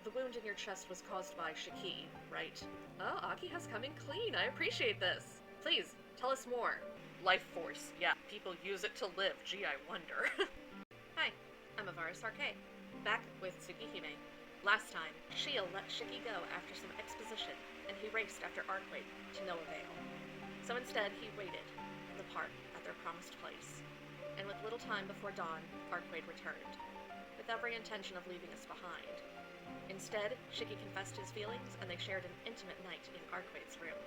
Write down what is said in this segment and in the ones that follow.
The wound in your chest was caused by Shiki, right? Oh, Aki has come in clean. I appreciate this. Please, tell us more. Life force. Yeah, people use it to live. Gee, I wonder. Hi, I'm Avaris Arcueid. Back with Tsukihime. Last time, Shia let Shiki go after some exposition, and he raced after Arcueid to no avail. So instead, he waited in the park at their promised place. And with little time before dawn, Arcueid returned, with every intention of leaving us behind. Instead, Shiki confessed his feelings, and they shared an intimate night in Arcueid's room,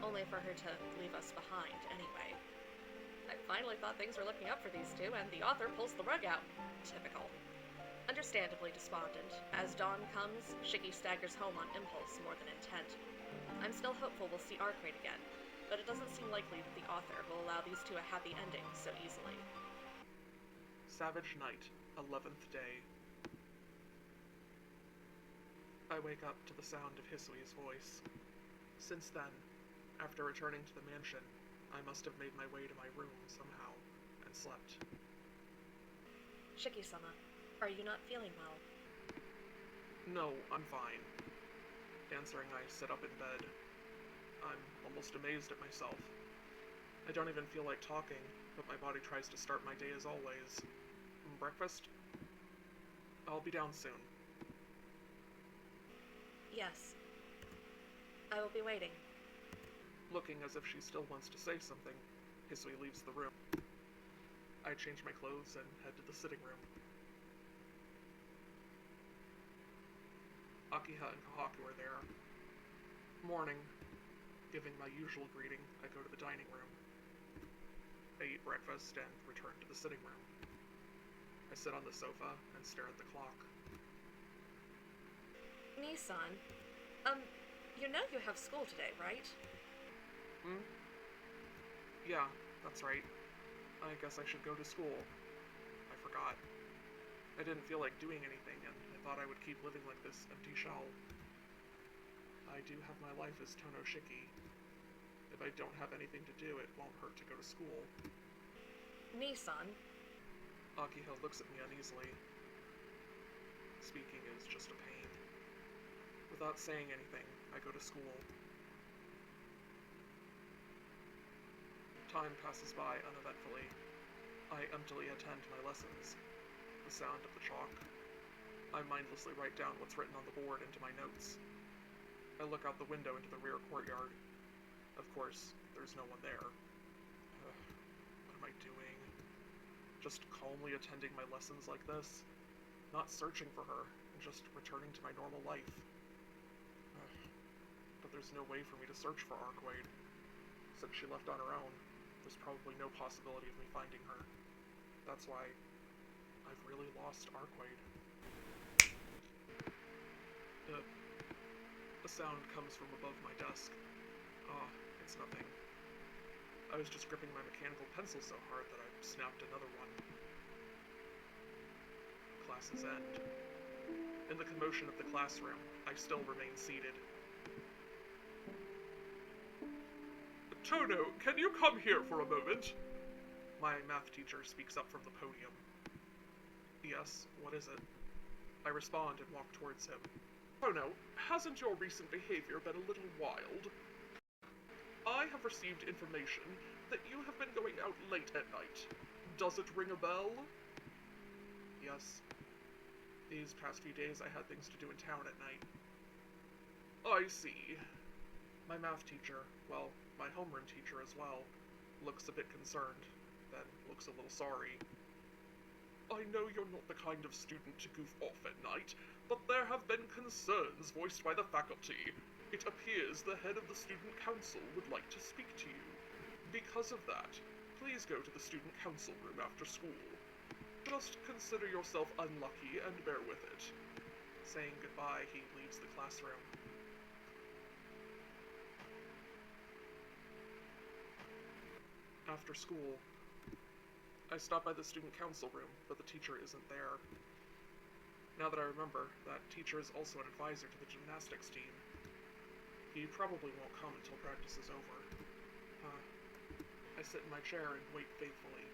only for her to leave us behind anyway. I finally thought things were looking up for these two, and the author pulls the rug out. Typical. Understandably despondent, as dawn comes, Shiki staggers home on impulse more than intent. I'm still hopeful we'll see Arcueid again, but it doesn't seem likely that the author will allow these two a happy ending so easily. Savage night, 11th day. I wake up to the sound of Hisui's voice. Since then, after returning to the mansion, I must have made my way to my room somehow, and slept. Shiki-sama, are you not feeling well? No, I'm fine. Answering, I sit up in bed. I'm almost amazed at myself. I don't even feel like talking, but my body tries to start my day as always. Breakfast? I'll be down soon. Yes. I will be waiting. Looking as if she still wants to say something, Hisui leaves the room. I change my clothes and head to the sitting room. Akiha and Kahaku are there. Morning. Giving my usual greeting, I go to the dining room. I eat breakfast and return to the sitting room. I sit on the sofa and stare at the clock. Nissan, you know you have school today, right? Yeah, that's right. I guess I should go to school. I forgot. I didn't feel like doing anything, and I thought I would keep living like this empty shell. I do have my life as Tono Shiki. If I don't have anything to do, it won't hurt to go to school. Nissan. Akiha looks at me uneasily. Speaking is just a pain. Without saying anything, I go to school. Time passes by uneventfully. I emptily attend my lessons. The sound of the chalk. I mindlessly write down what's written on the board into my notes. I look out the window into the rear courtyard. Of course, there's no one there. What am I doing? Just calmly attending my lessons like this? Not searching for her, and just returning to my normal life. But there's no way for me to search for Arcueid. Since she left on her own, there's probably no possibility of me finding her. That's why I've really lost Arcueid. A sound comes from above my desk. It's nothing. I was just gripping my mechanical pencil so hard that I snapped another one. Classes end. In the commotion of the classroom, I still remain seated. Tono, can you come here for a moment? My math teacher speaks up from the podium. Yes, what is it? I respond and walk towards him. Tono, hasn't your recent behavior been a little wild? I have received information that you have been going out late at night. Does it ring a bell? Yes. These past few days I had things to do in town at night. I see. My math teacher, well, my homeroom teacher as well, looks a bit concerned, then looks a little sorry. I know you're not the kind of student to goof off at night, but there have been concerns voiced by the faculty. It appears the head of the student council would like to speak to you. Because of that, please go to the student council room after school. Just consider yourself unlucky and bear with it. Saying goodbye, he leaves the classroom. After school, I stop by the student council room, but the teacher isn't there. Now that I remember, that teacher is also an advisor to the gymnastics team. He probably won't come until practice is over. I sit in my chair and wait faithfully.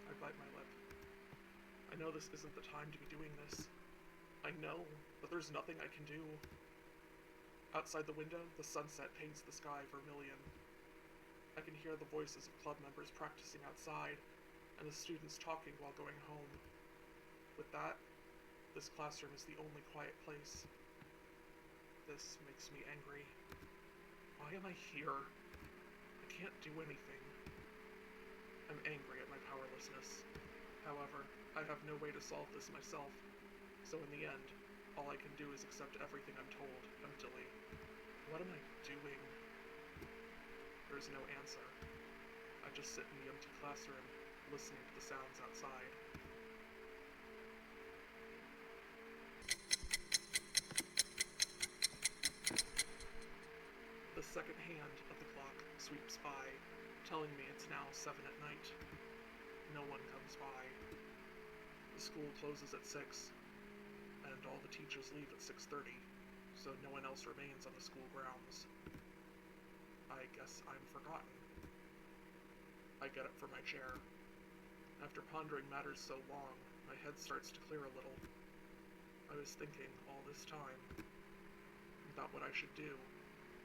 I bite my lip. I know this isn't the time to be doing this. I know, but there's nothing I can do. Outside the window, the sunset paints the sky vermilion. I can hear the voices of club members practicing outside, and the students talking while going home. With that, this classroom is the only quiet place. This makes me angry. Why am I here? I can't do anything. I'm angry at my powerlessness. However, I have no way to solve this myself, so in the end, all I can do is accept everything I'm told emptily. What am I doing? There's no answer. I just sit in the empty classroom, listening to the sounds outside. The second hand of the clock sweeps by, telling me it's now 7 at night. No one comes by. The school closes at 6, and all the teachers leave at 6:30, so no one else remains on the school grounds. I guess I'm forgotten. I get up from my chair. After pondering matters so long, my head starts to clear a little. I was thinking all this time about what I should do,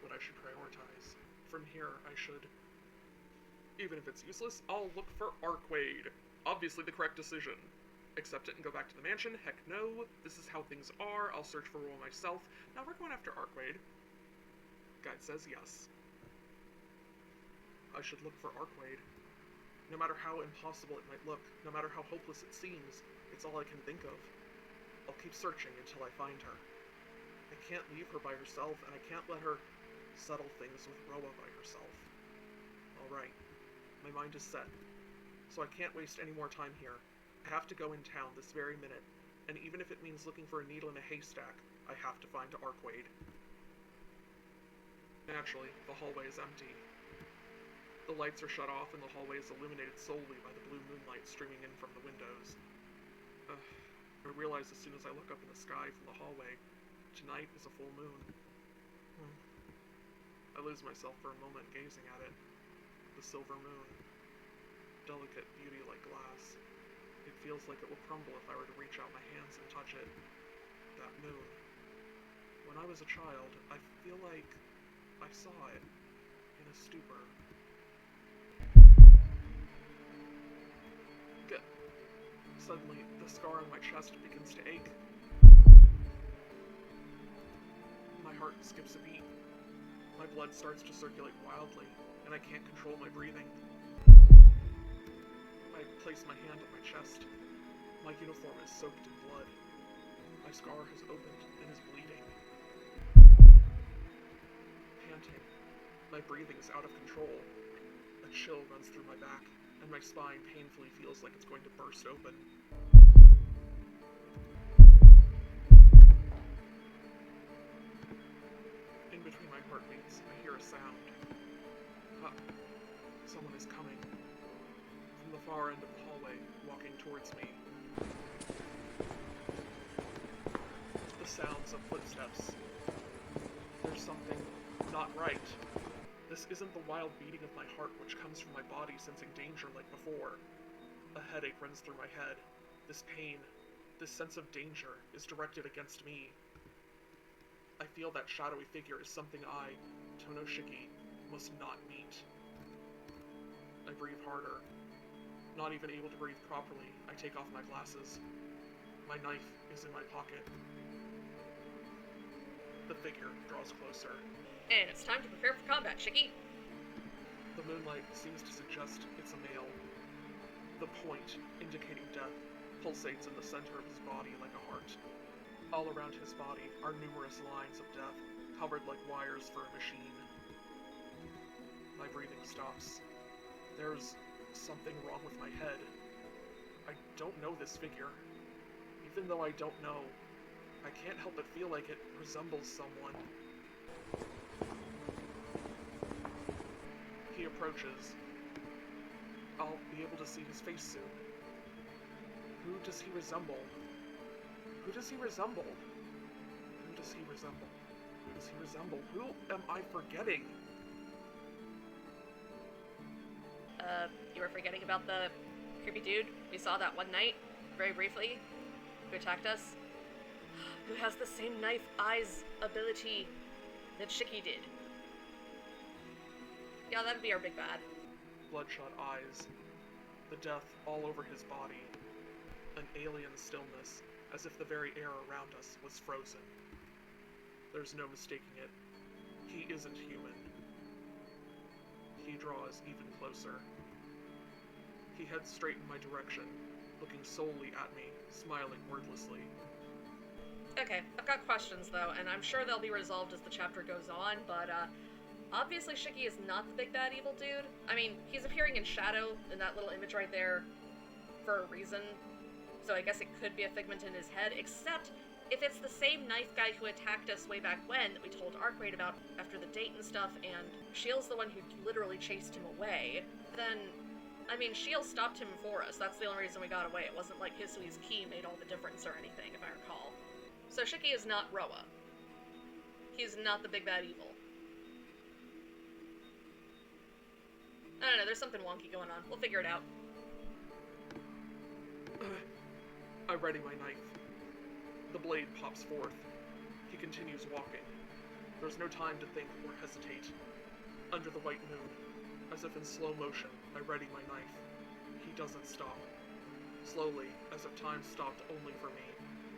what I should prioritize. From here, I should... Even if it's useless, I'll look for Arcueid. Obviously the correct decision. Accept it and go back to the mansion? Heck no. This is how things are. I'll search for Rule myself. Now we're going after Arcueid. Guide says yes. I should look for Arcueid. No matter how impossible it might look, no matter how hopeless it seems, it's all I can think of. I'll keep searching until I find her. I can't leave her by herself, and I can't let her settle things with Roa by herself. Alright. My mind is set. So I can't waste any more time here. I have to go in town this very minute, and even if it means looking for a needle in a haystack, I have to find Arcueid. Naturally, the hallway is empty. The lights are shut off and the hallway is illuminated solely by the blue moonlight streaming in from the windows. I realize as soon as I look up in the sky from the hallway, tonight is a full moon. I lose myself for a moment gazing at it. The silver moon. Delicate beauty like glass. It feels like it will crumble if I were to reach out my hands and touch it. That moon. When I was a child, I feel like I saw it in a stupor. Suddenly, the scar on my chest begins to ache. My heart skips a beat. My blood starts to circulate wildly, and I can't control my breathing. I place my hand on my chest. My uniform is soaked in blood. My scar has opened and is bleeding. Panting. My breathing is out of control. A chill runs through my back, and my spine painfully feels like it's going to burst open. In between my heartbeats, I hear a sound. Someone is coming. From the far end of the hallway, walking towards me. The sounds of footsteps. There's something not right. This isn't the wild beating of my heart which comes from my body sensing danger like before. A headache runs through my head. This pain, this sense of danger, is directed against me. I feel that shadowy figure is something I, Tono Shiki, must not meet. I breathe harder. Not even able to breathe properly, I take off my glasses. My knife is in my pocket. The figure draws closer. And it's time to prepare for combat, Shiki. The moonlight seems to suggest it's a male. The point, indicating death, pulsates in the center of his body like a heart. All around his body are numerous lines of death, covered like wires for a machine. My breathing stops. There's something wrong with my head. I don't know this figure. Even though I don't know, I can't help but feel like it resembles someone. He approaches. I'll be able to see his face soon. Who does he resemble? Who does he resemble? Who does he resemble? Who does he resemble? Who am I forgetting? You were forgetting about the creepy dude we saw that one night? very briefly, who attacked us, who has the same knife eyes ability that Shiki did. Yeah, that'd be our big bad. Bloodshot eyes, the death all over his body, an alien stillness, as if the very air around us was frozen. There's no mistaking it. He isn't human. He draws even closer. He heads straight in my direction, looking solely at me, smiling wordlessly. Okay, I've got questions though, and I'm sure they'll be resolved as the chapter goes on, but obviously Shiki is not the big bad evil dude. I mean, he's appearing in shadow in that little image right there for a reason, so I guess it could be a figment in his head, except if it's the same knife guy who attacked us way back when that we told Arcueid about after the date and stuff, and Shiel's the one who literally chased him away, then, I mean, Shield stopped him for us. That's the only reason we got away. It wasn't like Hisui's key made all the difference or anything, if I recall. So Shiki is not Roa. He's not the big bad evil. I don't know, there's something wonky going on. We'll figure it out. I ready my knife. The blade pops forth. He continues walking. There's no time to think or hesitate. Under the white moon, as if in slow motion, I ready my knife. He doesn't stop. Slowly, as if time stopped only for me,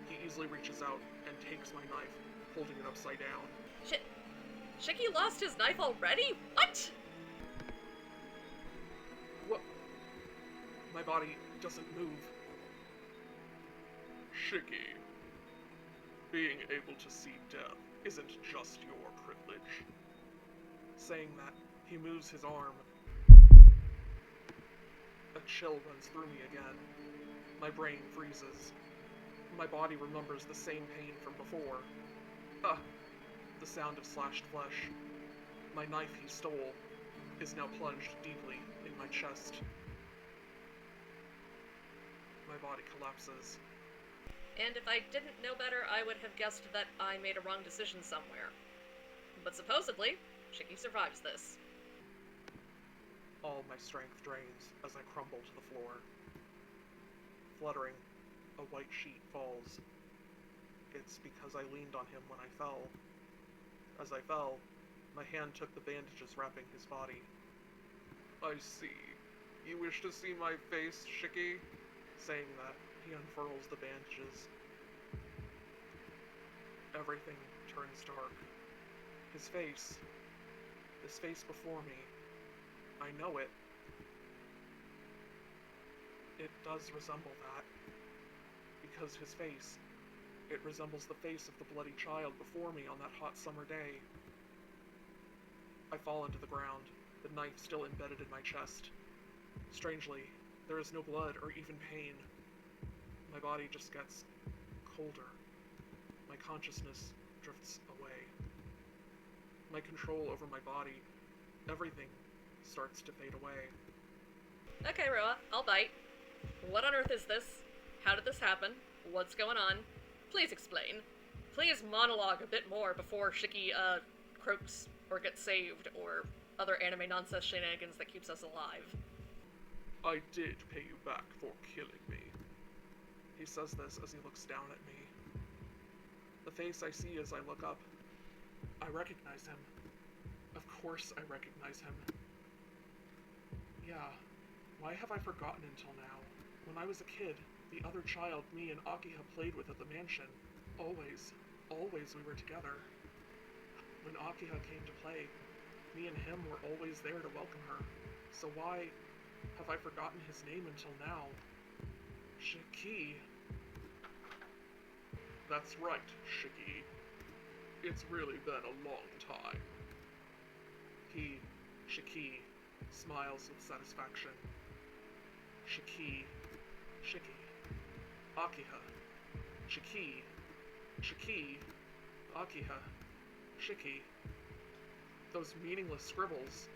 he easily reaches out and takes my knife, holding it upside down. Shiki lost his knife already? What? What? My body doesn't move. Shiki, being able to see death isn't just your privilege. Saying that, he moves his arm. A chill runs through me again. My brain freezes. My body remembers the same pain from before. The sound of slashed flesh. My knife he stole is now plunged deeply in my chest. My body collapses. And if I didn't know better, I would have guessed that I made a wrong decision somewhere. But supposedly, Shiki survives this. All my strength drains as I crumble to the floor. Fluttering, a white sheet falls. It's because I leaned on him when I fell. As I fell, my hand took the bandages wrapping his body. I see. You wish to see my face, Shiki? Saying that, he unfurls the bandages. Everything turns dark. His face. This face before me. I know it. It does resemble that. Because his face, it resembles the face of the bloody child before me on that hot summer day. I fall into the ground, the knife still embedded in my chest. Strangely, there is no blood or even pain. My body just gets colder. My consciousness drifts away. My control over my body, everything starts to fade away. Okay, Roa, I'll bite. What on earth is this? How did this happen? What's going on? Please explain. Please monologue a bit more before Shiki, croaks or gets saved or other anime nonsense shenanigans that keeps us alive. I did pay you back for killing me. He says this as he looks down at me. The face I see as I look up, I recognize him. Of course I recognize him. Yeah, why have I forgotten until now? When I was a kid, the other child me and Akiha played with at the mansion, always we were together. When Akiha came to play, me and him were always there to welcome her. So why have I forgotten his name until now? Shiki. That's right, Shiki. It's really been a long time. Shiki, smiles with satisfaction. Shiki, Akiha, Shiki, Akiha, Shiki. Those meaningless scribbles.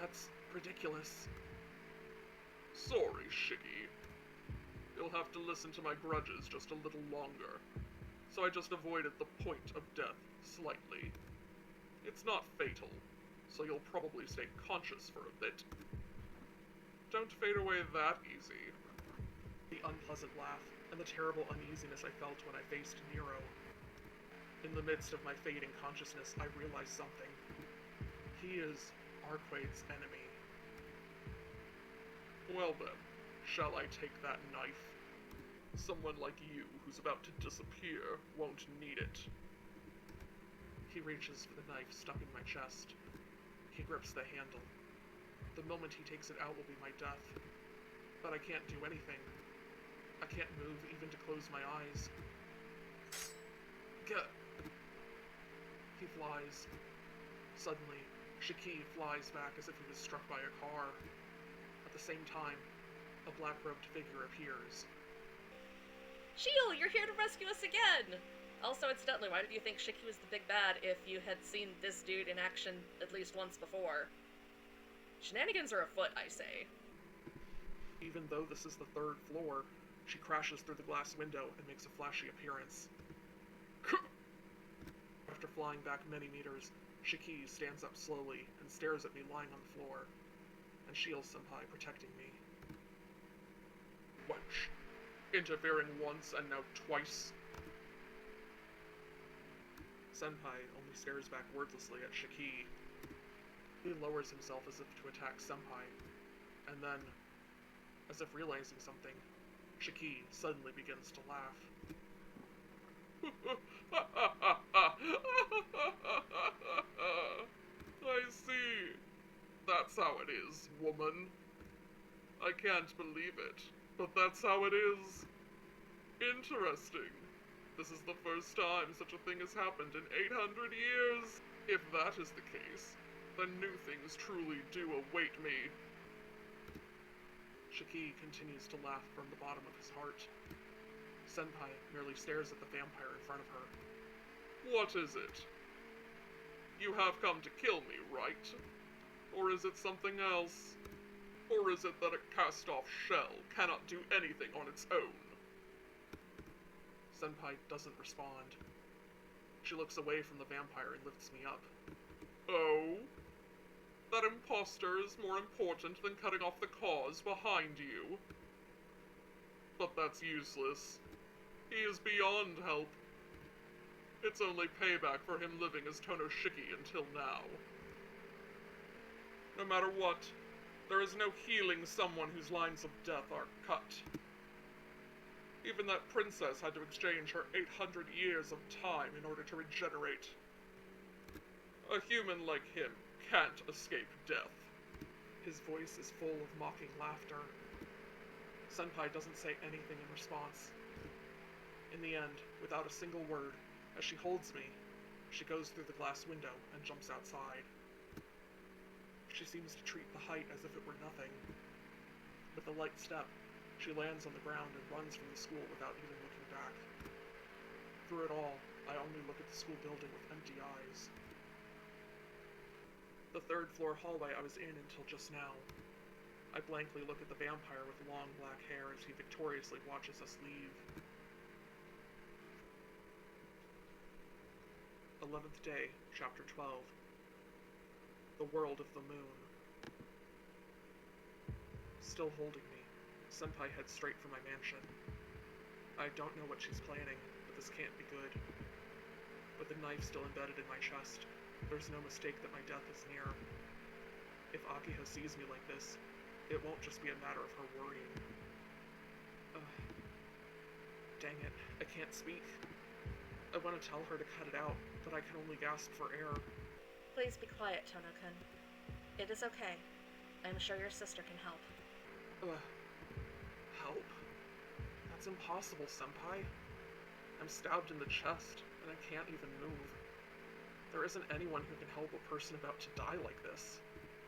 That's ridiculous. Sorry, Shiki. You'll have to listen to my grudges just a little longer. So I just avoided the point of death slightly. It's not fatal, so you'll probably stay conscious for a bit. Don't fade away that easy. The unpleasant laugh, and the terrible uneasiness I felt when I faced Nero. In the midst of my fading consciousness, I realized something. He is Arcueid's enemy. Well then, shall I take that knife? Someone like you, who's about to disappear, won't need it. He reaches for the knife stuck in my chest. He grips the handle. The moment he takes it out will be my death. But I can't do anything. I can't move even to close my eyes. Gah! He flies. Suddenly, Shiki flies back as if he was struck by a car. At the same time, a black-robed figure appears. Shio, you're here to rescue us again! Also, incidentally, why did you think Shiki was the big bad if you had seen this dude in action at least once before? Shenanigans are afoot, I say. Even though this is the 3rd floor, she crashes through the glass window and makes a flashy appearance. After flying back many meters, Shiki stands up slowly and stares at me lying on the floor, and shields Senpai, protecting me. Wench. Interfering once and now twice. Senpai only stares back wordlessly at Shiki. He lowers himself as if to attack Senpai, and then, as if realizing something, Shiki suddenly begins to laugh. I see. That's how it is, woman. I can't believe it, but that's how it is. Interesting. This is the first time such a thing has happened in 800 years. If that is the case, then new things truly do await me. Shiki continues to laugh from the bottom of his heart. Senpai merely stares at the vampire in front of her. What is it? You have come to kill me, right? Or is it something else? Or is it that a cast-off shell cannot do anything on its own? Senpai doesn't respond. She looks away from the vampire and lifts me up. Oh? That imposter is more important than cutting off the cause behind you. But that's useless. He is beyond help. It's only payback for him living as Shiki until now. No matter what, there is no healing someone whose lines of death are cut. Even that princess had to exchange her 800 years of time in order to regenerate. A human like him can't escape death. His voice is full of mocking laughter. Senpai doesn't say anything in response. In the end, without a single word, as she holds me, she goes through the glass window and jumps outside. She seems to treat the height as if it were nothing. With a light step, she lands on the ground and runs from the school without even looking back. Through it all, I only look at the school building with empty eyes. The 3rd floor hallway I was in until just now. I blankly look at the vampire with long black hair as he victoriously watches us leave. 11th day, Chapter 12. The World of the Moon. Still holding me, Senpai heads straight for my mansion. I don't know what she's planning, but this can't be good. With the knife still embedded in my chest, there's no mistake that my death is near. If Akiha sees me like this, it won't just be a matter of her worrying. Dang it, I can't speak. I want to tell her to cut it out, but I can only gasp for air. Please be quiet, Tono-kun. It is okay. I'm sure your sister can help. Help? That's impossible, Senpai. I'm stabbed in the chest, and I can't even move. There isn't anyone who can help a person about to die like this.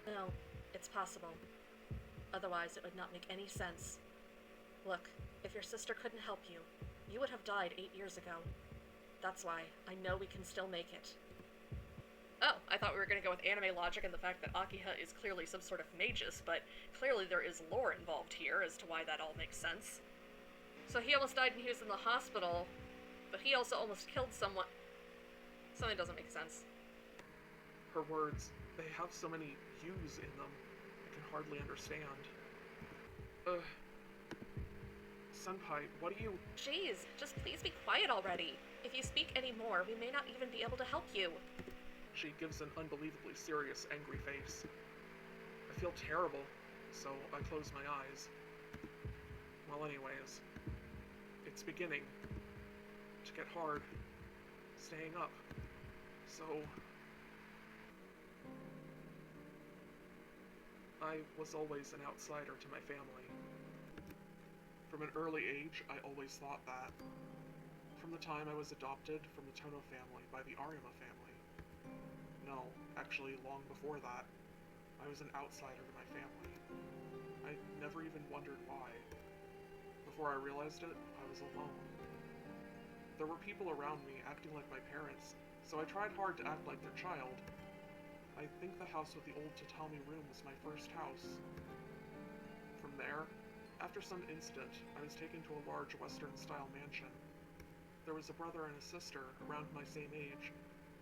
No, it's possible. Otherwise, it would not make any sense. Look, if your sister couldn't help you, you would have died 8 years ago. That's why I know we can still make it. Oh, I thought we were going to go with anime logic and the fact that Akiha is clearly some sort of magus, but clearly there is lore involved here as to why that all makes sense. So he almost died when he was in the hospital, but he also almost killed someone. Something doesn't make sense. Her words, they have so many U's in them, I can hardly understand. Senpai, what do you... Jeez, just please be quiet already. If you speak any more, we may not even be able to help you. She gives an unbelievably serious, angry face. I feel terrible, so I close my eyes. Well, anyways, it's beginning to get hard staying up, so... I was always an outsider to my family. From an early age, I always thought that. From the time I was adopted from the Tono family by the Arima family. No, actually, long before that, I was an outsider to my family. I never even wondered why. Before I realized it, I was alone. There were people around me acting like my parents, so I tried hard to act like their child. I think the house with the old tatami room was my first house. From there, after some incident, I was taken to a large Western-style mansion. There was a brother and a sister around my same age,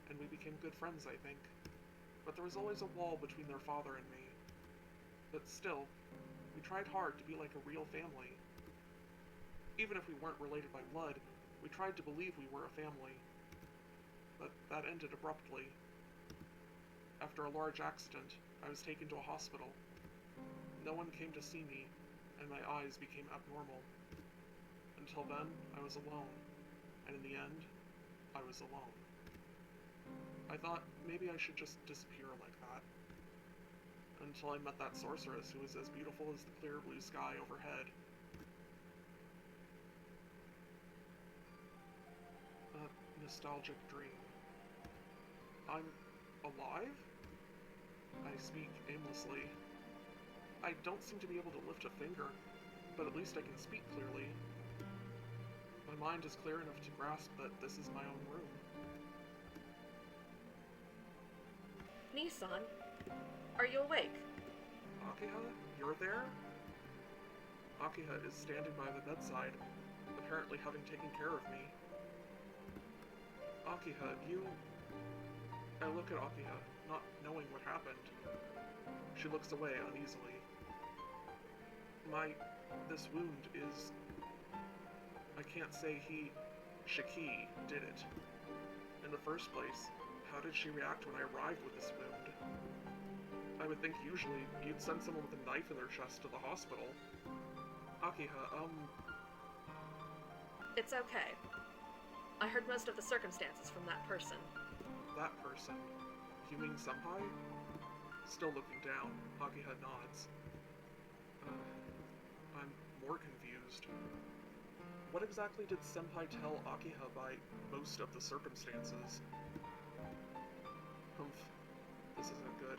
and we became good friends, I think. But there was always a wall between their father and me. But still, we tried hard to be like a real family. Even if we weren't related by blood, we tried to believe we were a family. But that ended abruptly. After a large accident, I was taken to a hospital. No one came to see me, and my eyes became abnormal. Until then, I was alone, and in the end, I was alone. I thought maybe I should just disappear like that. Until I met that sorceress who was as beautiful as the clear blue sky overhead. A nostalgic dream. I'm alive? I speak aimlessly. I don't seem to be able to lift a finger, but at least I can speak clearly. My mind is clear enough to grasp that this is my own room. Nissan, are you awake? Akiha, you're there? Akiha is standing by the bedside, apparently having taken care of me. Akiha, you... I look at Akiha, not knowing what happened. She looks away uneasily. This wound is... I can't say Shiki did it. In the first place, how did she react when I arrived with this wound? I would think usually you'd send someone with a knife in their chest to the hospital. Akiha, It's okay. I heard most of the circumstances from that person. That person? You mean Senpai? Still looking down, Akiha nods. I'm more confused. What exactly did Senpai tell Akiha by most of the circumstances? Humph. This isn't good.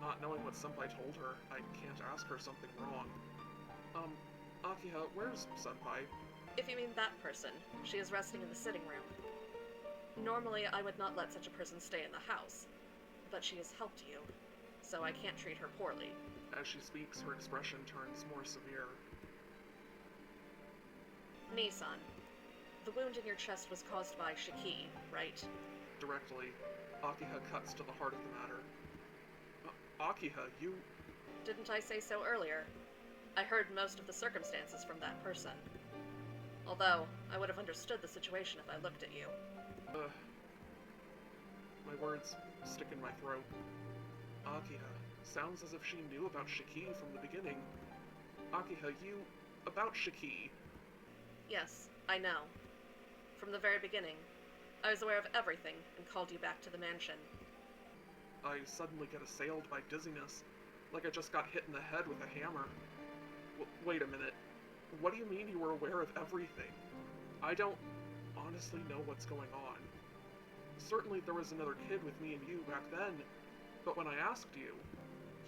Not knowing what Senpai told her, I can't ask her something wrong. Akiha, where's Senpai? If you mean that person, she is resting in the sitting room. Normally, I would not let such a person stay in the house, but she has helped you, so I can't treat her poorly. As she speaks, her expression turns more severe. Nissan, the wound in your chest was caused by Shiki, right? Directly, Akiha cuts to the heart of the matter. Akiha, you... Didn't I say so earlier? I heard most of the circumstances from that person. Although, I would have understood the situation if I looked at you. My words stick in my throat. Akiha, sounds as if she knew about Shiki from the beginning. Akiha, you... about Shiki. Yes, I know. From the very beginning, I was aware of everything and called you back to the mansion. I suddenly get assailed by dizziness, like I just got hit in the head with a hammer. Wait a minute. What do you mean you were aware of everything? I don't honestly know what's going on. Certainly there was another kid with me and you back then, but when I asked you,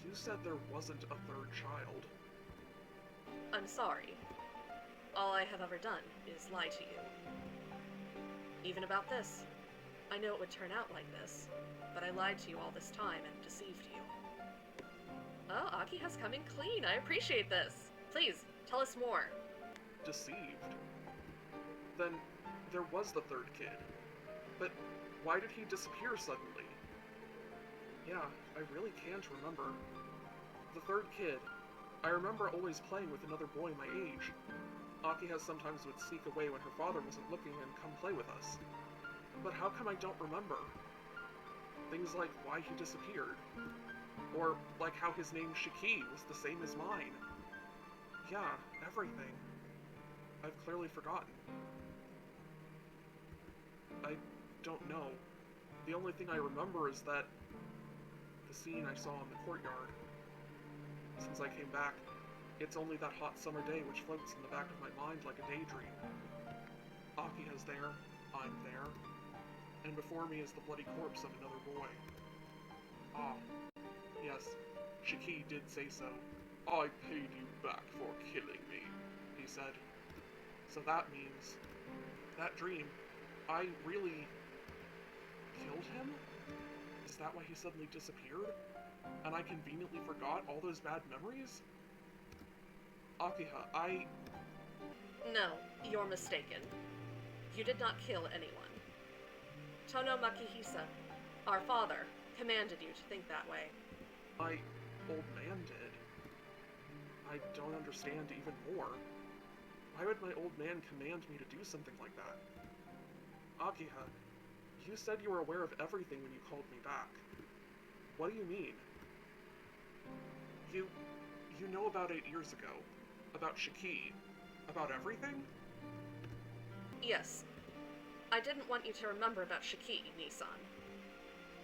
you said there wasn't a third child. I'm sorry. All I have ever done is lie to you. Even about this. I knew it would turn out like this, but I lied to you all this time and deceived you. Oh, Aki has come in clean. I appreciate this. Please, tell us more. Deceived? Then there was the third kid. But why did he disappear suddenly? Yeah, I really can't remember. The third kid, I remember always playing with another boy my age. Akiha sometimes would sneak away when her father wasn't looking and come play with us. But how come I don't remember? Things like why he disappeared. Or like how his name Shiki was the same as mine. Yeah, everything. I've clearly forgotten. I don't know. The only thing I remember is that the scene I saw in the courtyard. Since I came back, it's only that hot summer day which floats in the back of my mind like a daydream. Akiha's there, I'm there, and before me is the bloody corpse of another boy. Ah, yes, Shiki did say so. I paid you back for killing me, he said. So that means, that dream, I really killed him? Is that why he suddenly disappeared? And I conveniently forgot all those bad memories? Akiha, No, you're mistaken. You did not kill anyone. Tono Makihisa, our father, commanded you to think that way. Old man did. I don't understand even more. Why would my old man command me to do something like that? Akiha, you said you were aware of everything when you called me back. What do you mean? You know about 8 years ago. About Shiki. About everything? Yes. I didn't want you to remember about Shiki, Nissan.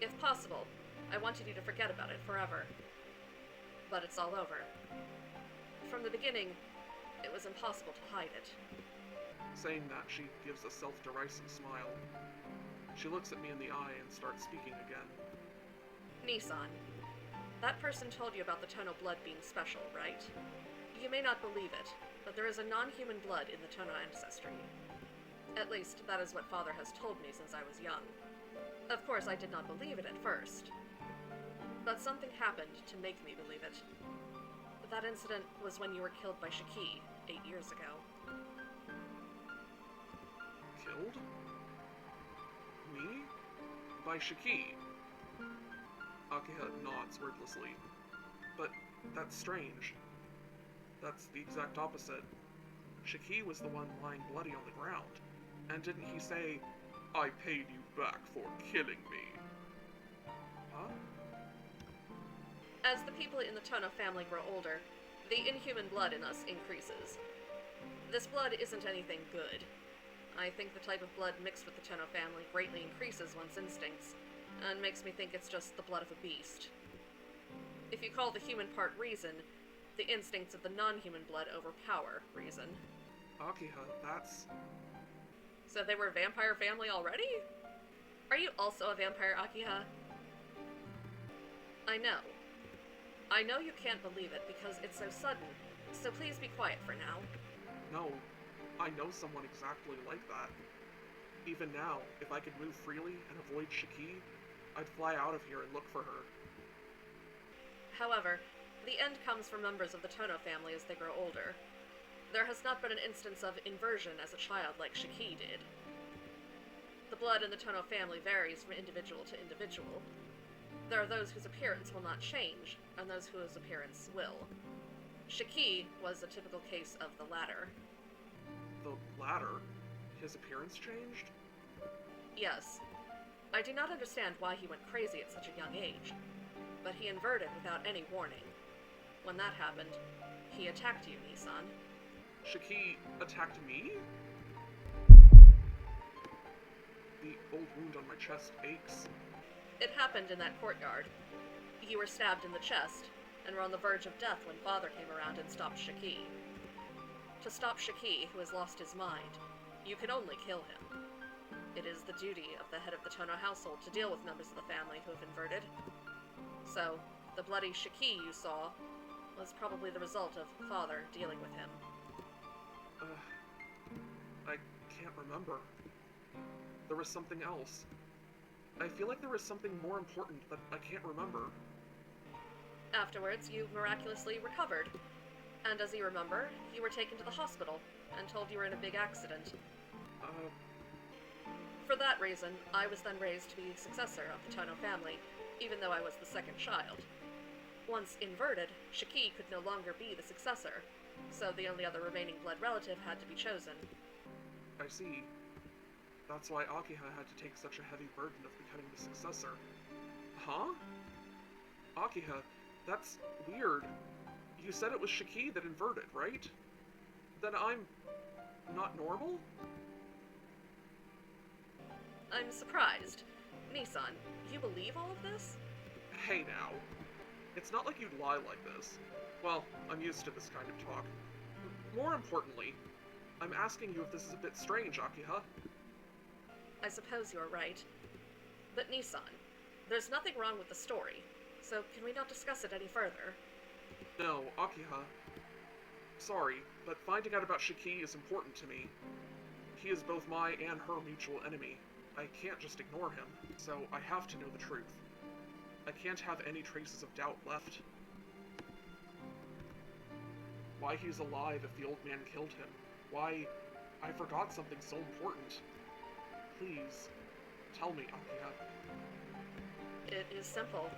If possible, I wanted you to forget about it forever. But it's all over. From the beginning, it was impossible to hide it. Saying that, she gives a self-derisive smile. She looks at me in the eye and starts speaking again. Nissan, that person told you about the Tono blood being special, right? You may not believe it, but there is a non-human blood in the Tono ancestry. At least, that is what Father has told me since I was young. Of course, I did not believe it at first. But something happened to make me believe it. That incident was when you were killed by Shiki 8 years ago. Killed? Me? By Shiki? Akiha nods wordlessly. But that's strange. That's the exact opposite. Shiki was the one lying bloody on the ground. And didn't he say, I paid you back for killing me? Huh? As the people in the Tono family grow older, the inhuman blood in us increases. This blood isn't anything good. I think the type of blood mixed with the Tono family greatly increases one's instincts, and makes me think it's just the blood of a beast. If you call the human part reason, the instincts of the non-human blood overpower reason. Akiha, that's... So they were a vampire family already? Are you also a vampire, Akiha? I know. I know you can't believe it because it's so sudden, so please be quiet for now. No, I know someone exactly like that. Even now, if I could move freely and avoid Shiki, I'd fly out of here and look for her. However, the end comes for members of the Tono family as they grow older. There has not been an instance of inversion as a child like Shiki did. The blood in the Tono family varies from individual to individual. There are those whose appearance will not change, and those whose appearance will. Shiki was a typical case of the latter. The latter? His appearance changed? Yes. I do not understand why he went crazy at such a young age, but he inverted without any warning. When that happened, he attacked you, Nissan. Shiki attacked me? The old wound on my chest aches. It happened in that courtyard. You were stabbed in the chest, and were on the verge of death when Father came around and stopped Shiki. To stop Shiki, who has lost his mind, you can only kill him. It is the duty of the head of the Tono household to deal with members of the family who have inverted. So, the bloody Shiki you saw was probably the result of Father dealing with him. I can't remember. There was something else. I feel like there was something more important that I can't remember. Afterwards, you miraculously recovered. And as you remember, you were taken to the hospital and told you were in a big accident. For that reason, I was then raised to be the successor of the Tono family, even though I was the second child. Once inverted, Shiki could no longer be the successor, so the only other remaining blood relative had to be chosen. I see. That's why Akiha had to take such a heavy burden of becoming the successor. Huh? Akiha, that's weird. You said it was Shiki that inverted, right? Then I'm not normal? I'm surprised. Nissan, you believe all of this? Hey now. It's not like you'd lie like this. Well, I'm used to this kind of talk. More importantly, I'm asking you if this is a bit strange, Akiha. I suppose you're right. But Nissan, there's nothing wrong with the story, so can we not discuss it any further? No, Akiha. Sorry, but finding out about Shiki is important to me. He is both my and her mutual enemy. I can't just ignore him, so I have to know the truth. I can't have any traces of doubt left. Why he's alive if the old man killed him. Why I forgot something so important. Please, tell me, Akiha. It is simple.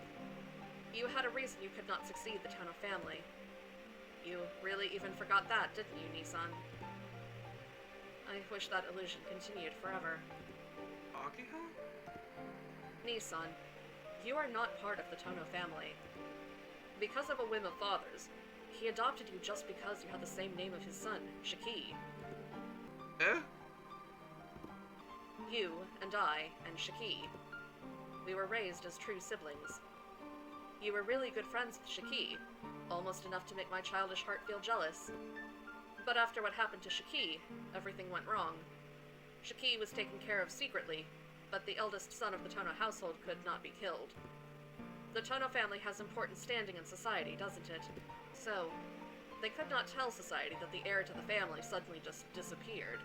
You had a reason you could not succeed the Tono family. You really even forgot that, didn't you, Nissan? I wish that illusion continued forever. Akiha? Nissan, you are not part of the Tono family. Because of a whim of Father's, he adopted you just because you had the same name of his son, Shiki. Eh? You, and I, and Shiki. We were raised as true siblings. You were really good friends with Shiki, almost enough to make my childish heart feel jealous. But after what happened to Shiki, everything went wrong. Shiki was taken care of secretly, but the eldest son of the Tono household could not be killed. The Tono family has important standing in society, doesn't it? So, they could not tell society that the heir to the family suddenly just disappeared.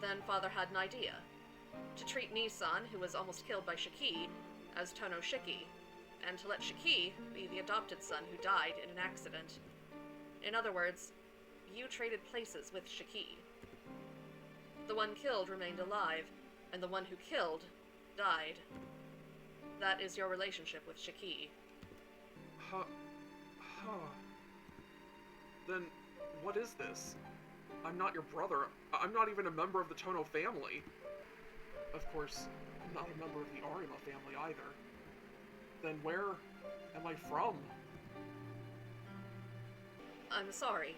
Then Father had an idea. To treat Nissan, who was almost killed by Shiki, as Tono Shiki, and to let Shiki be the adopted son who died in an accident. In other words, you traded places with Shiki. The one killed remained alive, and the one who killed died. That is your relationship with Shiki. Huh. Then, what is this? I'm not your brother. I'm not even a member of the Tono family. Of course, I'm not a member of the Arima family either. Then where am I from? I'm sorry.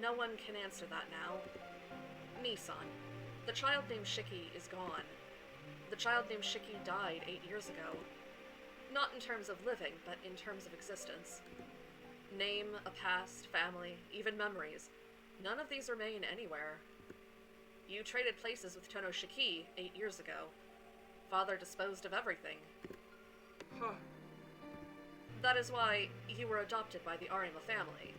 No one can answer that now. Nissan, the child named Shiki is gone. The child named Shiki died 8 years ago. Not in terms of living, but in terms of existence. Name, a past, family, even memories. None of these remain anywhere. You traded places with Tono Shiki 8 years ago. Father disposed of everything. Huh. That is why you were adopted by the Arima family.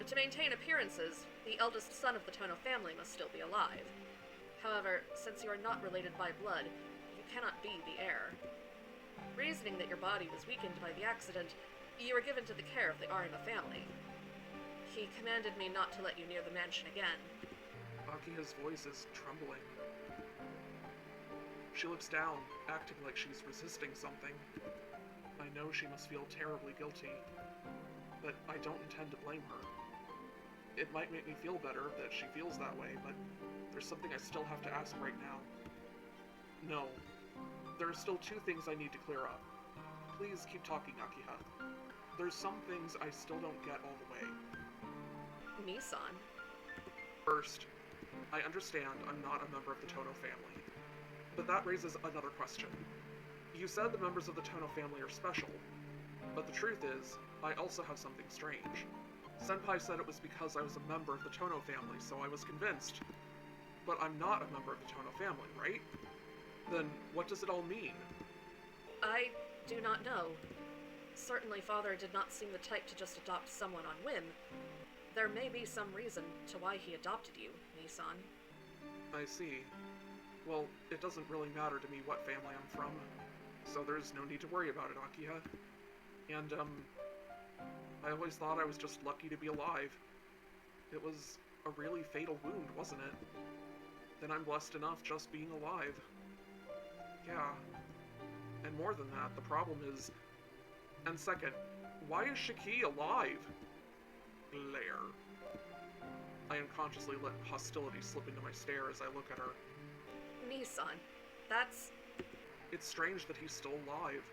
To maintain appearances, the eldest son of the Tono family must still be alive. However, since you are not related by blood, you cannot be the heir. Reasoning that your body was weakened by the accident, you were given to the care of the Arima family. He commanded me not to let you near the mansion again. Akiha's voice is trembling. She looks down, acting like she's resisting something. I know she must feel terribly guilty, but I don't intend to blame her. It might make me feel better that she feels that way, but there's something I still have to ask right now. No. There are still 2 things I need to clear up. Please keep talking, Akiha. There's some things I still don't get all the way. Nissan? First, I understand I'm not a member of the Tono family. But that raises another question. You said the members of the Tono family are special, but the truth is, I also have something strange. Senpai said it was because I was a member of the Tono family, so I was convinced. But I'm not a member of the Tono family, right? Then what does it all mean? I do not know. Certainly Father did not seem the type to just adopt someone on whim. There may be some reason to why he adopted you, Nissan. I see. Well, it doesn't really matter to me what family I'm from, so there's no need to worry about it, Akiha. And, I always thought I was just lucky to be alive. It was a really fatal wound, wasn't it? Then I'm blessed enough just being alive. Yeah. And more than that, the problem is... And second, Why is Shiki alive? Glare. I unconsciously let hostility slip into my stare as I look at her. Nissan, that's... It's strange that he's still alive.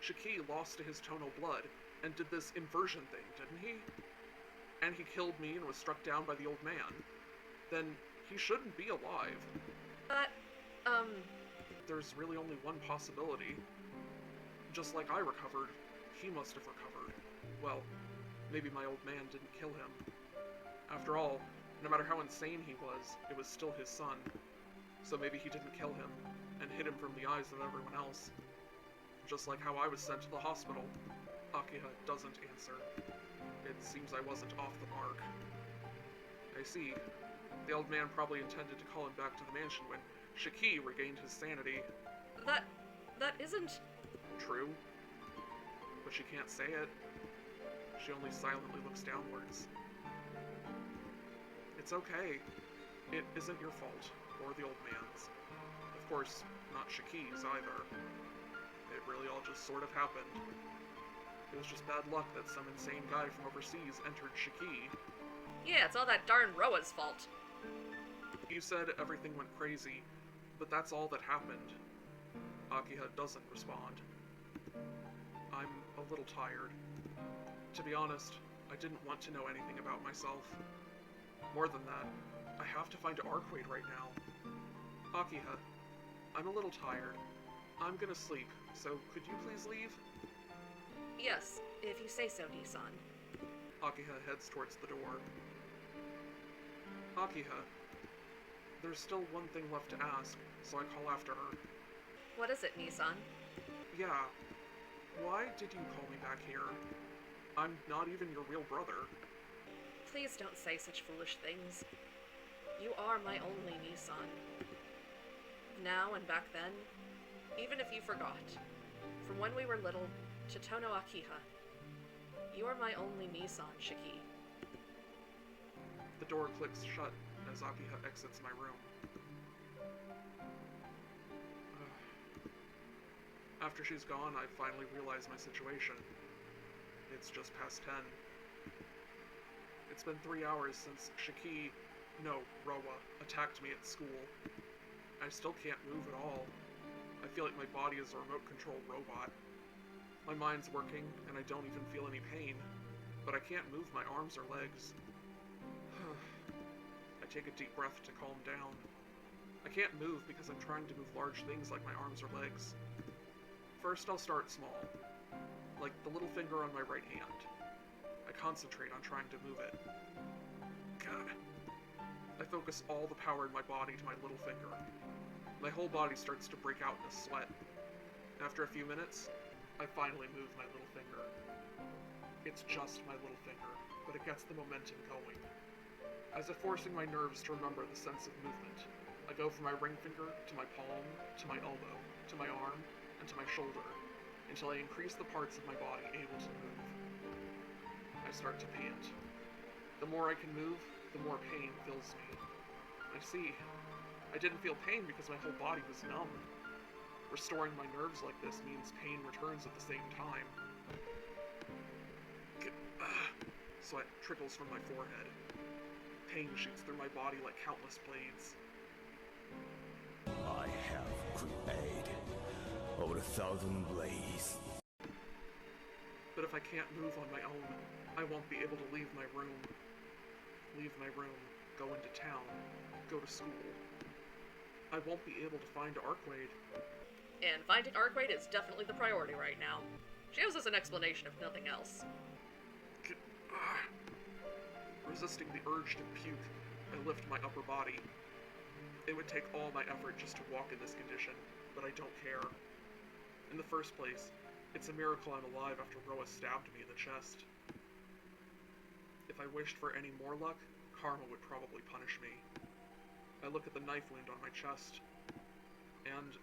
Shiki lost to his tonal blood, and did this inversion thing, didn't he? And he killed me and was struck down by the old man. Then he shouldn't be alive. But, There's really only one possibility. Just like I recovered, he must have recovered. Well, maybe my old man didn't kill him. After all, no matter how insane he was, it was still his son. So maybe he didn't kill him, and hid him from the eyes of everyone else. Just like how I was sent to the hospital. Akiha doesn't answer. It seems I wasn't off the mark. I see. The old man probably intended to call him back to the mansion when Shiki regained his sanity. That isn't... True. But she can't say it. She only silently looks downwards. It's okay. It isn't your fault, or the old man's. Of course, not Shiki's either. It really all just sort of happened. It was just bad luck that some insane guy from overseas entered Shiki. Yeah, it's all that darn Roa's fault. You said everything went crazy, but that's all that happened. Akiha doesn't respond. I'm a little tired. To be honest, I didn't want to know anything about myself. More than that, I have to find Arcueid right now. Akiha, I'm a little tired. I'm gonna sleep, so could you please leave? Yes, if you say so, Nissan. Akiha heads towards the door. Akiha, there's still one thing left to ask, so I call after her. What is it, Nissan? Yeah, why did you call me back here? I'm not even your real brother. Please don't say such foolish things. You are my only Nissan. Now and back then, even if you forgot, from when we were little to Tono Akiha, you are my only Nissan, Shiki. The door clicks shut as Akiha exits my room. After she's gone, I finally realize my situation. It's just past 10. It's been 3 hours since Roa, attacked me at school. I still can't move at all. I feel like my body is a remote-control robot. My mind's working, and I don't even feel any pain, but I can't move my arms or legs. I take a deep breath to calm down. I can't move because I'm trying to move large things like my arms or legs. First, I'll start small, like the little finger on my right hand. I concentrate on trying to move it. God. I focus all the power in my body to my little finger. My whole body starts to break out in a sweat. After a few minutes, I finally move my little finger. It's just my little finger, but it gets the momentum going. As if forcing my nerves to remember the sense of movement, I go from my ring finger to my palm, to my elbow, to my arm, and to my shoulder, until I increase the parts of my body able to move. I start to pant. The more I can move, the more pain fills me. I see. I didn't feel pain because my whole body was numb. Restoring my nerves like this means pain returns at the same time. Sweat trickles from my forehead. Pain shoots through my body like countless blades. I have created over 1,000 blades. But if I can't move on my own, I won't be able to leave my room. Leave my room, go into town, go to school. I won't be able to find Arcueid. And finding Arcueid is definitely the priority right now. She owes us an explanation if nothing else. Resisting the urge to puke, I lift my upper body. It would take all my effort just to walk in this condition, but I don't care. In the first place, it's a miracle I'm alive after Roa stabbed me in the chest. If I wished for any more luck, karma would probably punish me. I look at the knife wound on my chest, and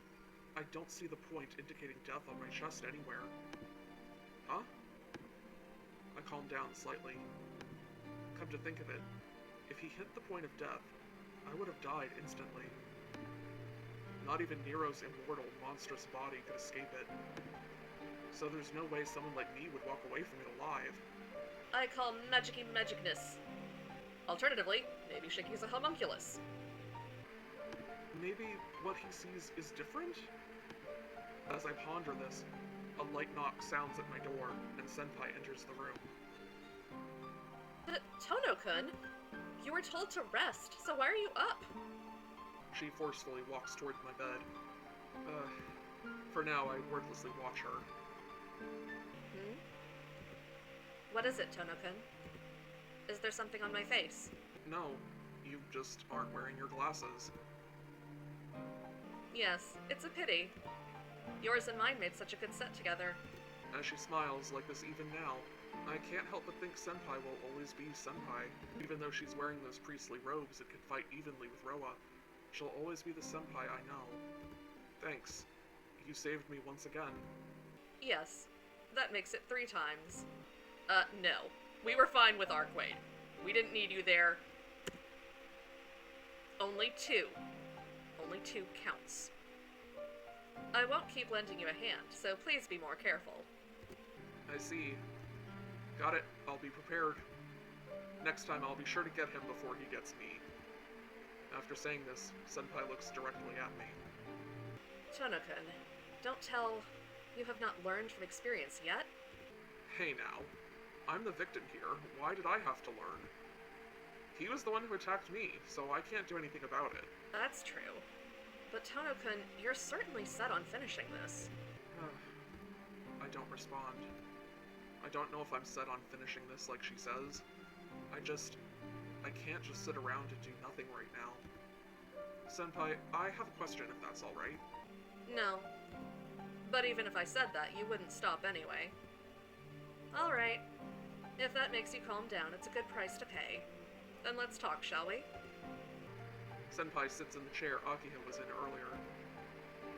I don't see the point indicating death on my chest anywhere. Huh? I calm down slightly. Come to think of it, if he hit the point of death, I would have died instantly. Not even Nero's immortal, monstrous body could escape it. So there's no way someone like me would walk away from it alive. I call magicy magicness. Alternatively, maybe Shiki's a homunculus. Maybe what he sees is different? As I ponder this, a light knock sounds at my door, and Senpai enters the room. But Tono-kun, you were told to rest, so why are you up? She forcefully walks toward my bed. For now, I wordlessly watch her. What is it, Tono-kun? Is there something on my face? No, you just aren't wearing your glasses. Yes, it's a pity. Yours and mine made such a good set together. As she smiles like this even now, I can't help but think Senpai will always be Senpai. Even though she's wearing those priestly robes and can fight evenly with Roa, she'll always be the Senpai I know. Thanks. You saved me once again. Yes, that makes it 3 times. No. We were fine with Arcueid. We didn't need you there. Only 2. Only 2 counts. I won't keep lending you a hand, so please be more careful. I see. Got it. I'll be prepared. Next time I'll be sure to get him before he gets me. After saying this, Senpai looks directly at me. Tono-kun, don't tell you have not learned from experience yet? Hey now. I'm the victim here. Why did I have to learn? He was the one who attacked me, so I can't do anything about it. That's true. But Tono-kun, you're certainly set on finishing this. I don't respond. I don't know if I'm set on finishing this like she says. I can't just sit around and do nothing right now. Senpai, I have a question if that's alright. No. But even if I said that, you wouldn't stop anyway. Alright. If that makes you calm down, it's a good price to pay. Then let's talk, shall we? Senpai sits in the chair Akiha was in earlier.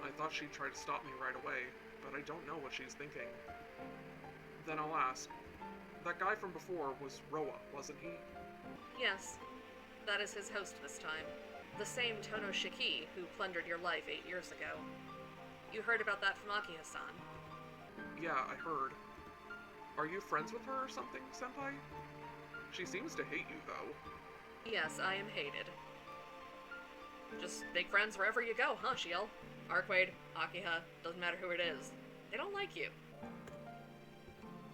I thought she'd try to stop me right away, but I don't know what she's thinking. Then I'll ask. That guy from before was Roa, wasn't he? Yes. That is his host this time. The same Tono Shiki who plundered your life 8 years ago. You heard about that from Akiha-san. Yeah, I heard. Are you friends with her or something, Senpai? She seems to hate you, though. Yes, I am hated. Just make friends wherever you go, huh, Shiel? Arcueid, Akiha, doesn't matter who it is. They don't like you.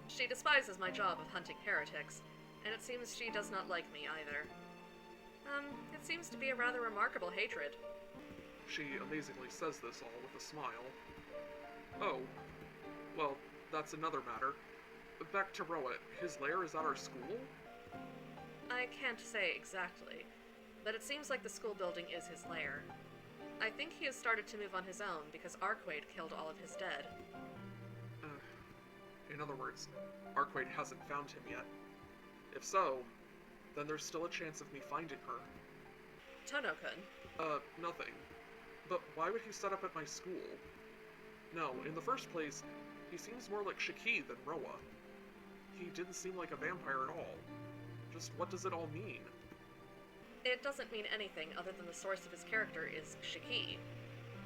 She despises my job of hunting heretics, and it seems she does not like me either. It seems to be a rather remarkable hatred. She amazingly says this all with a smile. Oh, well, that's another matter. Back to Roa, his lair is at our school? I can't say exactly, but it seems like the school building is his lair. I think he has started to move on his own because Arcueid killed all of his dead. In other words, Arcueid hasn't found him yet. If so, then there's still a chance of me finding her. Tono-kun. Nothing. But why would he set up at my school? No, in the first place, he seems more like Shiki than Roa. He didn't seem like a vampire at all. Just what does it all mean? It doesn't mean anything other than the source of his character is Shiki.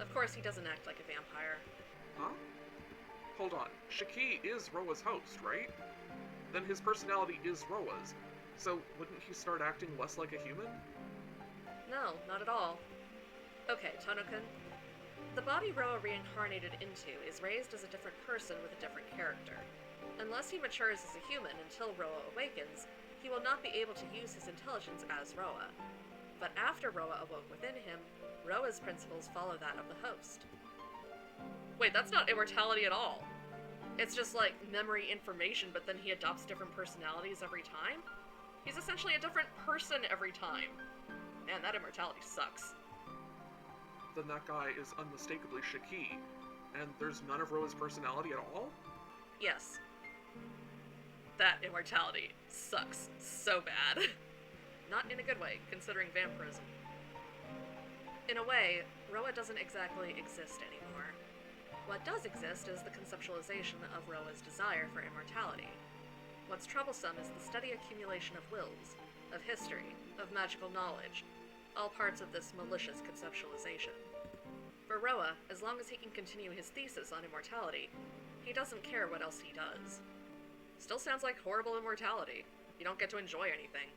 Of course, he doesn't act like a vampire. Huh? Hold on, Shiki is Roa's host, right? Then his personality is Roa's, so wouldn't he start acting less like a human? No, not at all. Okay, Tono-kun. The body Roa reincarnated into is raised as a different person with a different character. Unless he matures as a human until Roa awakens, he will not be able to use his intelligence as Roa. But after Roa awoke within him, Roa's principles follow that of the host. Wait, that's not immortality at all. It's just like memory information, but then he adopts different personalities every time? He's essentially a different person every time. Man, that immortality sucks. Then that guy is unmistakably Shiki, and there's none of Roa's personality at all? Yes. That immortality sucks so bad. Not in a good way, considering vampirism. In a way, Roa doesn't exactly exist anymore. What does exist is the conceptualization of Roa's desire for immortality. What's troublesome is the steady accumulation of wills, of history, of magical knowledge, all parts of this malicious conceptualization. For Roa, as long as he can continue his thesis on immortality, he doesn't care what else he does. Still sounds like horrible immortality. You don't get to enjoy anything.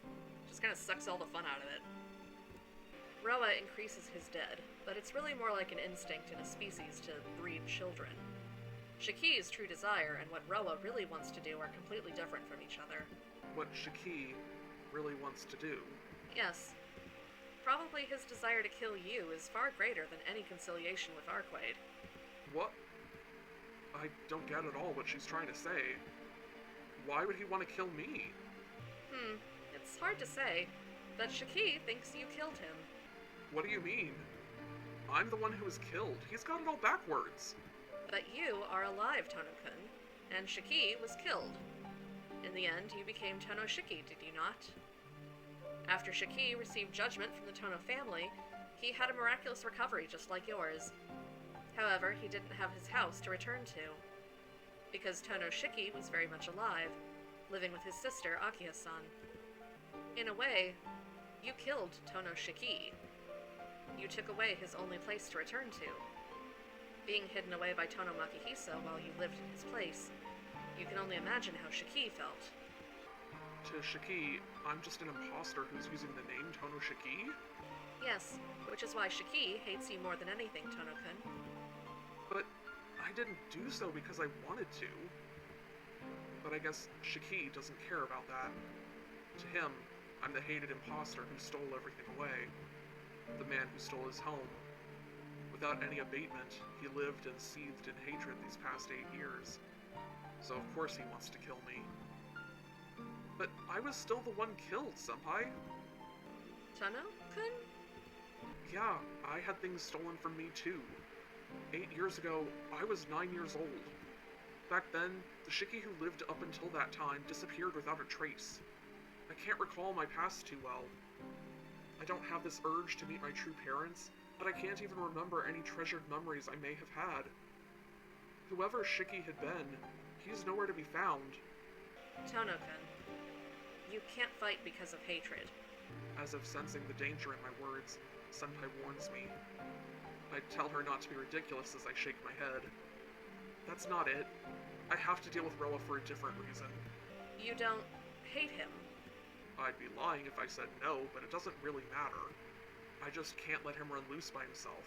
Just kind of sucks all the fun out of it. Roa increases his dead, but it's really more like an instinct in a species to breed children. Shiki's true desire and what Roa really wants to do are completely different from each other. What Shiki really wants to do. Yes. Probably his desire to kill you is far greater than any conciliation with Arcueid. What? I don't get at all what she's trying to say. Why would he want to kill me? It's hard to say, but Shiki thinks you killed him. What do you mean? I'm the one who was killed. He's got it all backwards. But you are alive, Tono-kun, and Shiki was killed. In the end, you became Tono Shiki, did you not? After Shiki received judgment from the Tono family, he had a miraculous recovery just like yours. However, he didn't have his house to return to, because Tono Shiki was very much alive, living with his sister, Akiya-san. In a way, you killed Tono Shiki. You took away his only place to return to. Being hidden away by Tono Makihisa while you lived in his place, you can only imagine how Shiki felt. To Shiki, I'm just an imposter who's using the name Tono Shiki? Yes, which is why Shiki hates you more than anything, Tono-kun. But I didn't do so because I wanted to. But I guess Shiki doesn't care about that. To him, I'm the hated imposter who stole everything away. The man who stole his home. Without any abatement, he lived and seethed in hatred these past 8 years. So of course he wants to kill me. But I was still the one killed, senpai. Tono-kun? Yeah, I had things stolen from me too. 8 years ago, I was 9 years old. Back then, the Shiki who lived up until that time disappeared without a trace. I can't recall my past too well. I don't have this urge to meet my true parents, but I can't even remember any treasured memories I may have had. Whoever Shiki had been, he's nowhere to be found. Tono-kun, you can't fight because of hatred. As if sensing the danger in my words, Senpai warns me. I tell her not to be ridiculous as I shake my head. That's not it. I have to deal with Roa for a different reason. You don't hate him. I'd be lying if I said no, but it doesn't really matter. I just can't let him run loose by himself.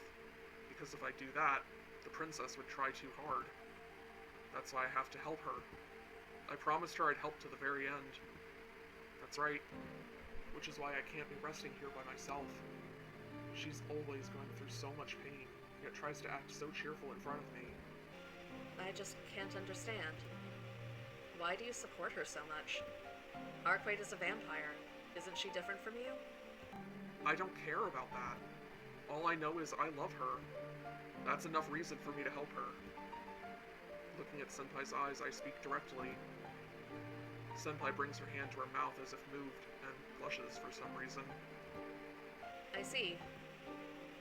Because if I do that, the princess would try too hard. That's why I have to help her. I promised her I'd help to the very end. That's right. Which is why I can't be resting here by myself. She's always going through so much pain, yet tries to act so cheerful in front of me. I just can't understand. Why do you support her so much? Arcueid is a vampire. Isn't she different from you? I don't care about that. All I know is I love her. That's enough reason for me to help her. Looking at Senpai's eyes, I speak directly. Senpai brings her hand to her mouth as if moved, and blushes for some reason. I see.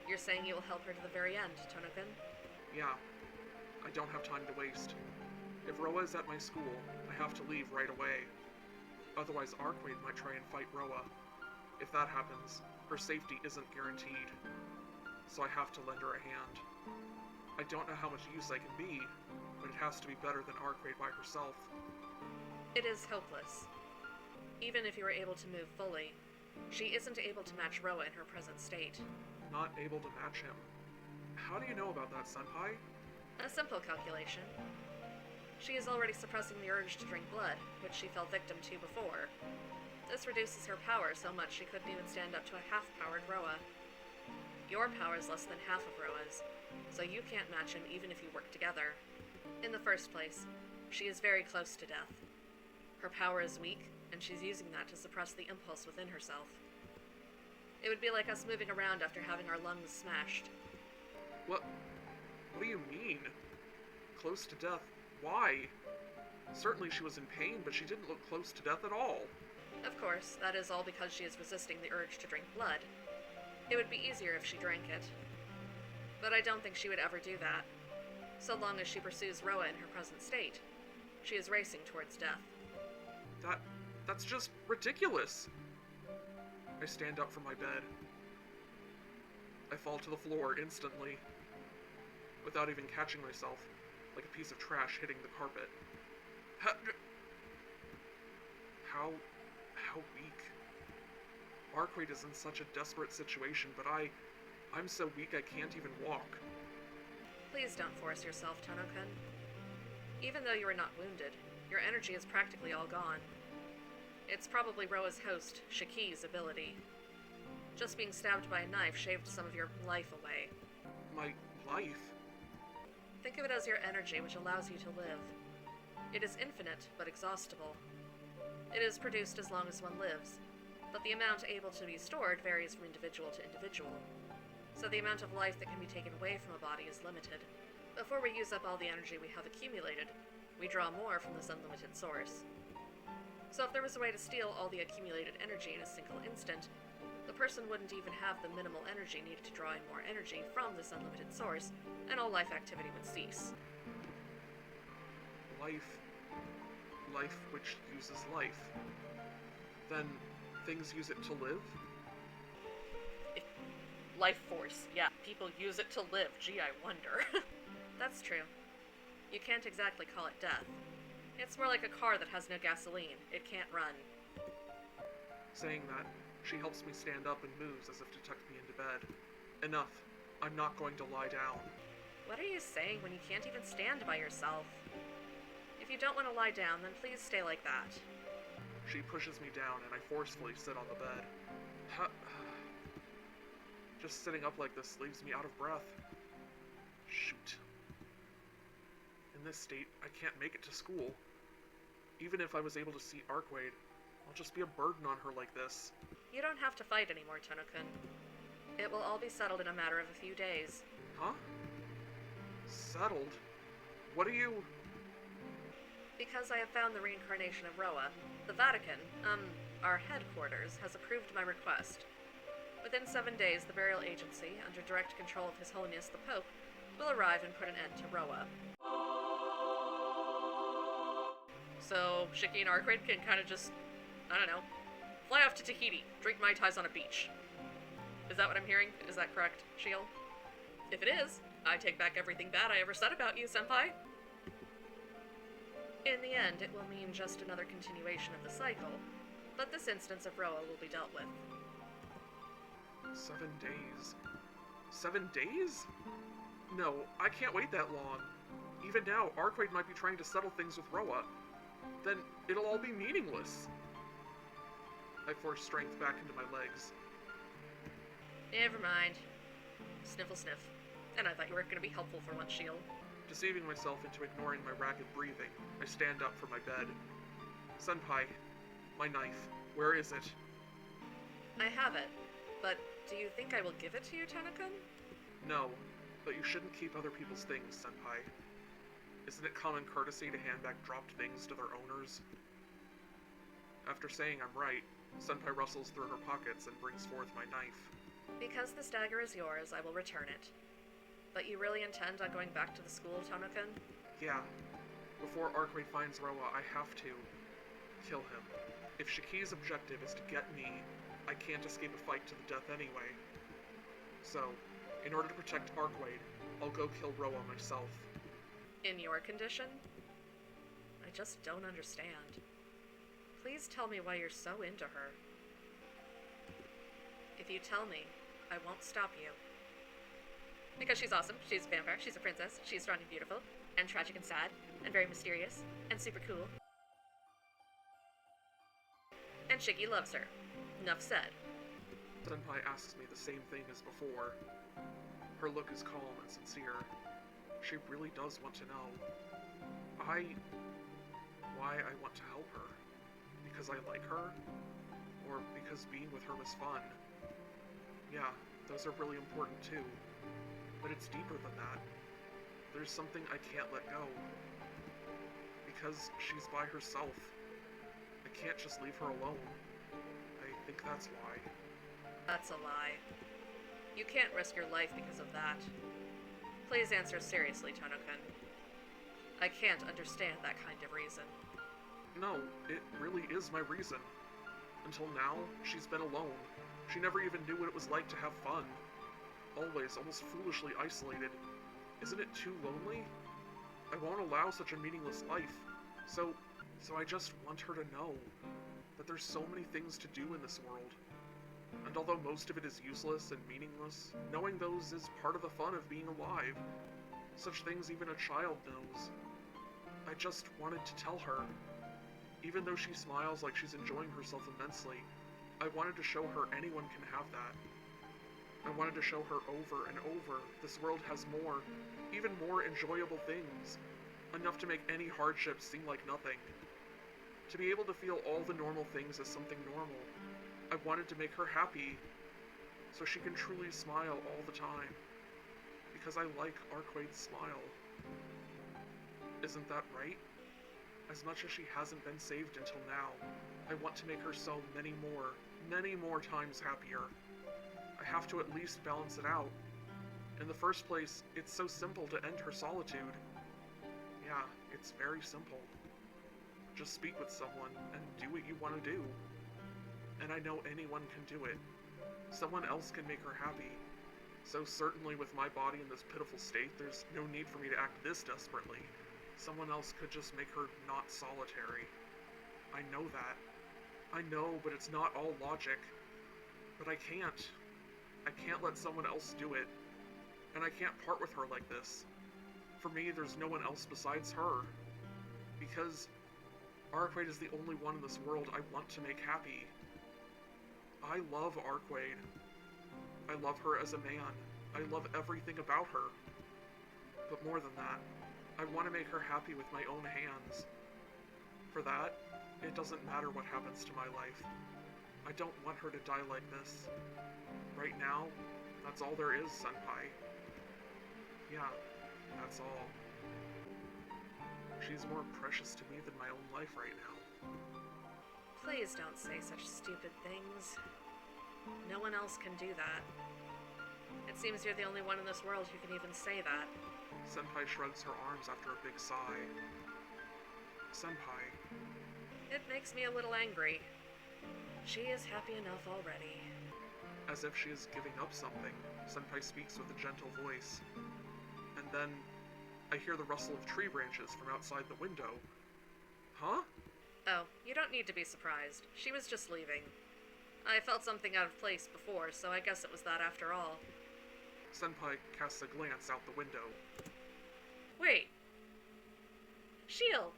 You're saying you will help her to the very end, Tono-kun? Yeah. I don't have time to waste. If Roa is at my school, I have to leave right away. Otherwise Arcueid might try and fight Roa. If that happens, her safety isn't guaranteed. So I have to lend her a hand. I don't know how much use I can be, but it has to be better than Arcueid by herself. It is hopeless. Even if you were able to move fully, she isn't able to match Roa in her present state. Not able to match him. How do you know about that, Senpai? A simple calculation. She is already suppressing the urge to drink blood, which she fell victim to before. This reduces her power so much she couldn't even stand up to a half-powered Roa. Your power is less than half of Roa's, so you can't match him even if you work together. In the first place, she is very close to death. Her power is weak, and she's using that to suppress the impulse within herself. It would be like us moving around after having our lungs smashed. What do you mean? Close to death? Why? Certainly she was in pain, but she didn't look close to death at all. Of course, that is all because she is resisting the urge to drink blood. It would be easier if she drank it. But I don't think she would ever do that. So long as she pursues Roa in her present state, she is racing towards death. That's just ridiculous. I stand up from my bed. I fall to the floor instantly. Without even catching myself, like a piece of trash hitting the carpet. How weak. Arcueid is in such a desperate situation, but I'm so weak I can't even walk. Please don't force yourself, Tono-kun. Even though you are not wounded, your energy is practically all gone. It's probably Roa's host, Shiki's ability. Just being stabbed by a knife shaved some of your life away. My life? Think of it as your energy, which allows you to live. It is infinite, but exhaustible. It is produced as long as one lives, but the amount able to be stored varies from individual to individual. So the amount of life that can be taken away from a body is limited. Before we use up all the energy we have accumulated, we draw more from this unlimited source. So if there was a way to steal all the accumulated energy in a single instant, the person wouldn't even have the minimal energy needed to draw in more energy from this unlimited source, and all life activity would cease. Life which uses life. Then things use it to live? Life force, yeah. People use it to live. Gee, I wonder. That's true. You can't exactly call it death. It's more like a car that has no gasoline. It can't run. Saying that, she helps me stand up and moves as if to tuck me into bed. Enough. I'm not going to lie down. What are you saying when you can't even stand by yourself? If you don't want to lie down, then please stay like that. She pushes me down and I forcefully sit on the bed. Just sitting up like this leaves me out of breath. Shoot. In this state, I can't make it to school. Even if I was able to see Arcueid, I'll just be a burden on her like this. You don't have to fight anymore, Tono-kun. It will all be settled in a matter of a few days. Huh? Settled? What are you... Because I have found the reincarnation of Roa, the Vatican, our headquarters, has approved my request. Within 7 days, the burial agency, under direct control of His Holiness the Pope, will arrive and put an end to Roa. So, Shiki and Arcueid can kind of just, I don't know, fly off to Tahiti, drink Mai Tais on a beach. Is that what I'm hearing? Is that correct, Shield? If it is, I take back everything bad I ever said about you, Senpai. In the end, it will mean just another continuation of the cycle, but this instance of Roa will be dealt with. 7 days? 7 days? No, I can't wait that long. Even now, Arcueid might be trying to settle things with Roa. Then it'll all be meaningless. I force strength back into my legs. Never mind. Sniffle sniff. And I thought you were going to be helpful for once, Shield. Deceiving myself into ignoring my rapid breathing, I stand up from my bed. Senpai, my knife, where is it? I have it, but do you think I will give it to you, Tono-kun? No, but you shouldn't keep other people's things, Senpai. Isn't it common courtesy to hand back dropped things to their owners? After saying I'm right, Senpai rustles through her pockets and brings forth my knife. Because this dagger is yours, I will return it. But you really intend on going back to the school, Tono-kun? Yeah. Before Arcueid finds Roa, I have to kill him. If Shiki's objective is to get me, I can't escape a fight to the death anyway. So, in order to protect Arcueid, I'll go kill Roa myself. In your condition? I just don't understand. Please tell me why you're so into her. If you tell me, I won't stop you. Because she's awesome, she's a vampire, she's a princess, she's strong and beautiful, and tragic and sad, and very mysterious, and super cool. And Shiki loves her. Enough said. Senpai asks me the same thing as before. Her look is calm and sincere. She really does want to know. Why I want to help her. Because I like her? Or because being with her was fun? Yeah, those are really important too. But it's deeper than that. There's something I can't let go. Because she's by herself. I can't just leave her alone. I think that's why. That's a lie. You can't risk your life because of that. Please answer seriously, Tono-kun. I can't understand that kind of reason. No, it really is my reason. Until now, she's been alone. She never even knew what it was like to have fun. Always, almost foolishly isolated. Isn't it too lonely? I won't allow such a meaningless life. So I just want her to know that there's so many things to do in this world. And although most of it is useless and meaningless, knowing those is part of the fun of being alive. Such things even a child knows. I just wanted to tell her. Even though she smiles like she's enjoying herself immensely, I wanted to show her anyone can have that. I wanted to show her over and over this world has more, even more enjoyable things. Enough to make any hardship seem like nothing. To be able to feel all the normal things as something normal. I wanted to make her happy, so she can truly smile all the time. Because I like Arcueid's smile. Isn't that right? As much as she hasn't been saved until now, I want to make her so many more times happier. I have to at least balance it out. In the first place, it's so simple to end her solitude. Yeah, it's very simple. Just speak with someone and do what you want to do. And I know anyone can do it. Someone else can make her happy. So certainly with my body in this pitiful state, there's no need for me to act this desperately. Someone else could just make her not solitary. I know that. I know, but it's not all logic. But I can't. I can't let someone else do it. And I can't part with her like this. For me, there's no one else besides her. Because Arcueid is the only one in this world I want to make happy. I love Arcueid. I love her as a man. I love everything about her. But more than that, I want to make her happy with my own hands. For that, it doesn't matter what happens to my life. I don't want her to die like this. Right now, that's all there is, Senpai. Yeah, that's all. She's more precious to me than my own life right now. Please don't say such stupid things. No one else can do that. It seems you're the only one in this world who can even say that. Senpai shrugs her arms after a big sigh. Senpai. It makes me a little angry. She is happy enough already. As if she is giving up something, Senpai speaks with a gentle voice. And then, I hear the rustle of tree branches from outside the window. Huh? Oh, you don't need to be surprised. She was just leaving. I felt something out of place before, so I guess it was that after all. Senpai casts a glance out the window. Wait. Shield,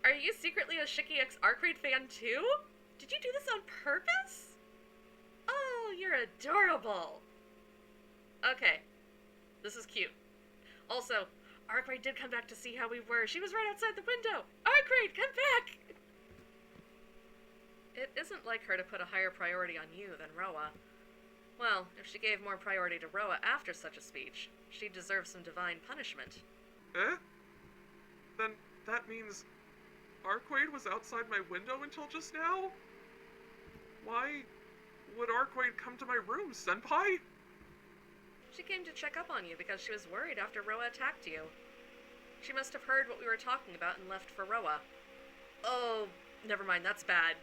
are you secretly a Shiki x Arcueid fan too? Did you do this on purpose? Oh, you're adorable. Okay, this is cute. Also, Arcueid did come back to see how we were. She was right outside the window. Arcueid, come back! It isn't like her to put a higher priority on you than Roa. Well, if she gave more priority to Roa after such a speech, she'd deserve some divine punishment. Eh? Then that means Arcueid was outside my window until just now? Why would Arcueid come to my room, Senpai? She came to check up on you because she was worried after Roa attacked you. She must have heard what we were talking about and left for Roa. Oh, never mind, that's bad.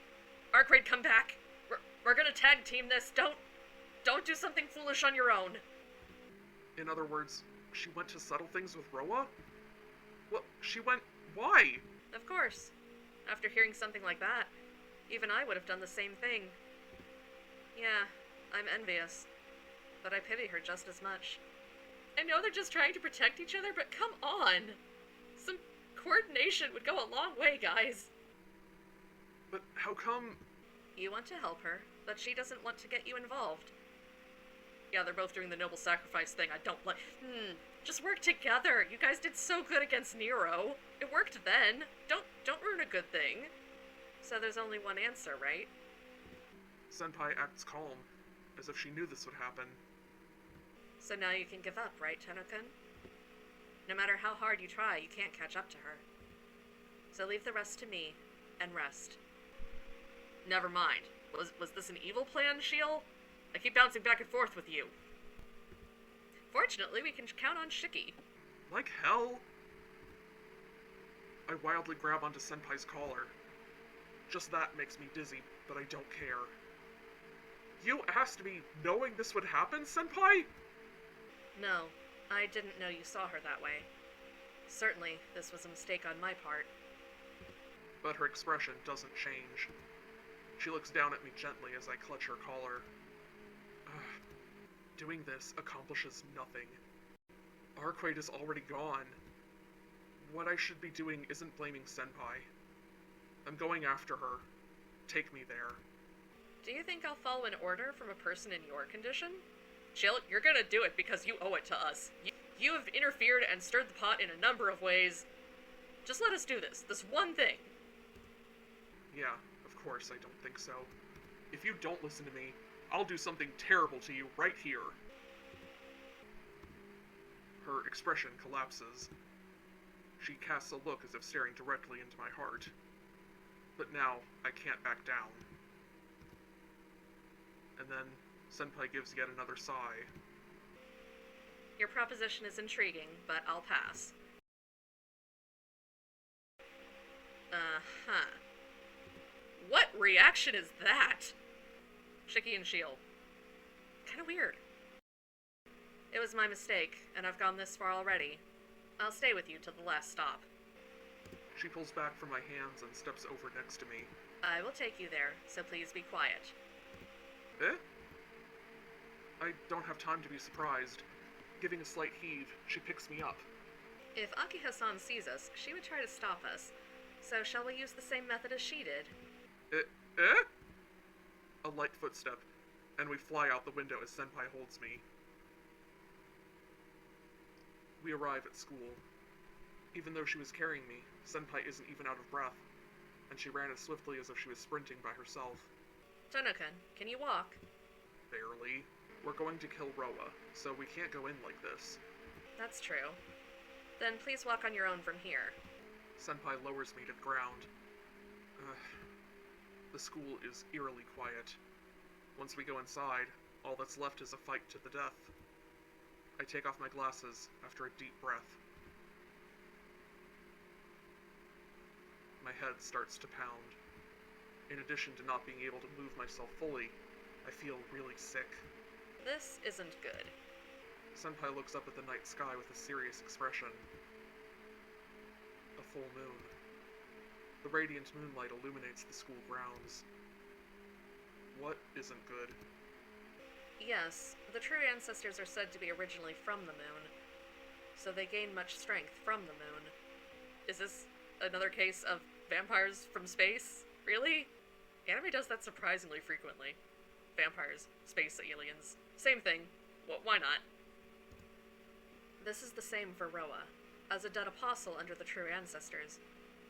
Arcueid, come back! We're gonna tag team this. Don't do something foolish on your own. In other words, she went to settle things with Roa? Well, she went... Why? Of course. After hearing something like that, even I would have done the same thing. Yeah, I'm envious. But I pity her just as much. I know they're just trying to protect each other, but come on! Some coordination would go a long way, guys. But how come... You want to help her, but she doesn't want to get you involved. Yeah, they're both doing the noble sacrifice thing. I don't like... Just work together. You guys did so good against Nero. It worked then. Don't ruin a good thing. So there's only one answer, right? Senpai acts calm, as if she knew this would happen. So now you can give up, right, Tenno-kun? No matter how hard you try, you can't catch up to her. So leave the rest to me, and rest. Never mind. Was this an evil plan, Shield? I keep bouncing back and forth with you. Fortunately, we can count on Shiki. Like hell? I wildly grab onto Senpai's collar. Just that makes me dizzy, but I don't care. You asked me knowing this would happen, Senpai? No, I didn't know you saw her that way. Certainly, this was a mistake on my part. But her expression doesn't change. She looks down at me gently as I clutch her collar. Doing this accomplishes nothing. Arcueid is already gone. What I should be doing isn't blaming Senpai. I'm going after her. Take me there. Do you think I'll follow an order from a person in your condition? Jill, you're gonna do it because you owe it to us. You have interfered and stirred the pot in a number of ways. Just let us do this one thing. Yeah, of course I don't think so. If you don't listen to me, I'll do something terrible to you right here. Her expression collapses. She casts a look as if staring directly into my heart. But now, I can't back down. And then, Senpai gives yet another sigh. Your proposition is intriguing, but I'll pass. Uh-huh. What reaction is that? Shiki and Shield. Kinda weird. It was my mistake, and I've gone this far already. I'll stay with you till the last stop. She pulls back from my hands and steps over next to me. I will take you there, so please be quiet. Eh? I don't have time to be surprised. Giving a slight heave, she picks me up. If Akiha-san sees us, she would try to stop us. So shall we use the same method as she did? Eh? A light footstep, and we fly out the window as Senpai holds me. We arrive at school. Even though she was carrying me, Senpai isn't even out of breath, and she ran as swiftly as if she was sprinting by herself. Tono-kun, can you walk? Barely. We're going to kill Roa, so we can't go in like this. That's true. Then please walk on your own from here. Senpai lowers me to the ground. The school is eerily quiet. Once we go inside, all that's left is a fight to the death. I take off my glasses after a deep breath. My head starts to pound. In addition to not being able to move myself fully, I feel really sick. This isn't good. Senpai looks up at the night sky with a serious expression. A full moon. The radiant moonlight illuminates the school grounds. What isn't good? Yes, the true ancestors are said to be originally from the moon, so they gain much strength from the moon. Is this another case of vampires from space? Really? Anime does that surprisingly frequently. Vampires, space aliens, same thing. Why not? This is the same for Roa, as a dead apostle under the true ancestors,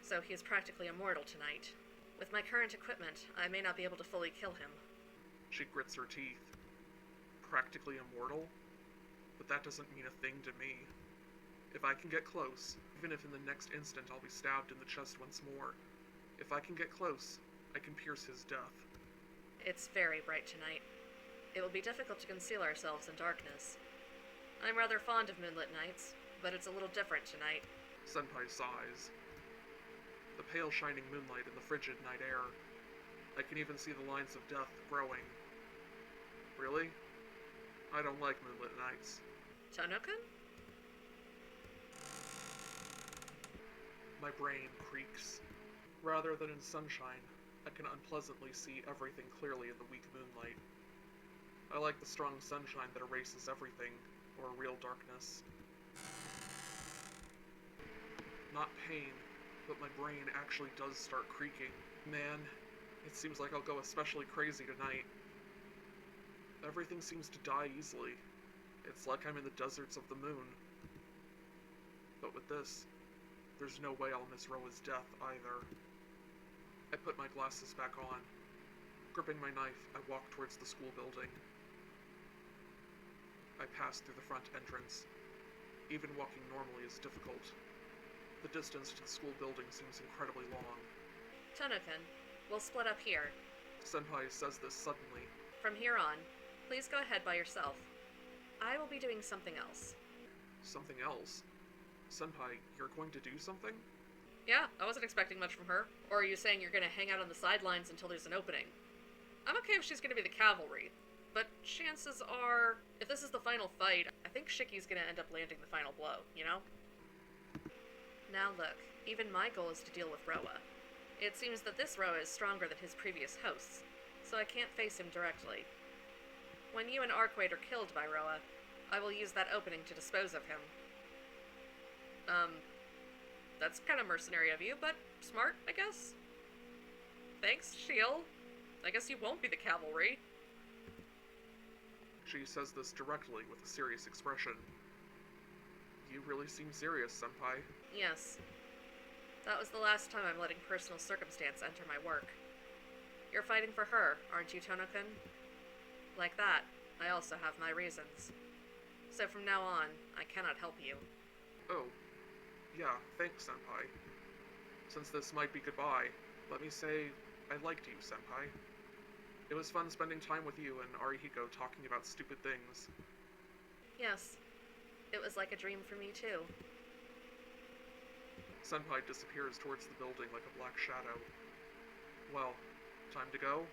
so he is practically immortal tonight. With my current equipment, I may not be able to fully kill him. She grits her teeth. Practically immortal? But that doesn't mean a thing to me. If I can get close, even if in the next instant I'll be stabbed in the chest once more, if I can get close, I can pierce his death. It's very bright tonight. It will be difficult to conceal ourselves in darkness. I'm rather fond of moonlit nights, but it's a little different tonight. Senpai sighs. The pale shining moonlight in the frigid night air. I can even see the lines of death growing. Really? I don't like moonlit nights. Tono-kun? My brain creaks. Rather than in sunshine, I can unpleasantly see everything clearly in the weak moonlight. I like the strong sunshine that erases everything, or real darkness. Not pain, but my brain actually does start creaking. Man, it seems like I'll go especially crazy tonight. Everything seems to die easily. It's like I'm in the deserts of the moon. But with this, there's no way I'll miss Roa's death either. I put my glasses back on. Gripping my knife, I walk towards the school building. I pass through the front entrance. Even walking normally is difficult. The distance to the school building seems incredibly long. Tono-kun, we'll split up here. Senpai says this suddenly. From here on, please go ahead by yourself. I will be doing something else. Something else? Senpai, you're going to do something? Yeah, I wasn't expecting much from her. Or are you saying you're gonna hang out on the sidelines until there's an opening? I'm okay if she's gonna be the cavalry, but chances are, if this is the final fight, I think Shiki's gonna end up landing the final blow, you know? Now look, even my goal is to deal with Roa. It seems that this Roa is stronger than his previous hosts, so I can't face him directly. When you and Arcueid are killed by Roa, I will use that opening to dispose of him. That's kind of mercenary of you, but smart, I guess? Thanks, Shield. I guess you won't be the cavalry. She says this directly with a serious expression. You really seem serious, Senpai. Yes. That was the last time I'm letting personal circumstance enter my work. You're fighting for her, aren't you, Tono-kun? Like that, I also have my reasons. So from now on, I cannot help you. Oh. Yeah, thanks, Senpai. Since this might be goodbye, let me say I liked you, Senpai. It was fun spending time with you and Arihiko talking about stupid things. Yes. It was like a dream for me, too. Senpai disappears towards the building like a black shadow. Well, time to go?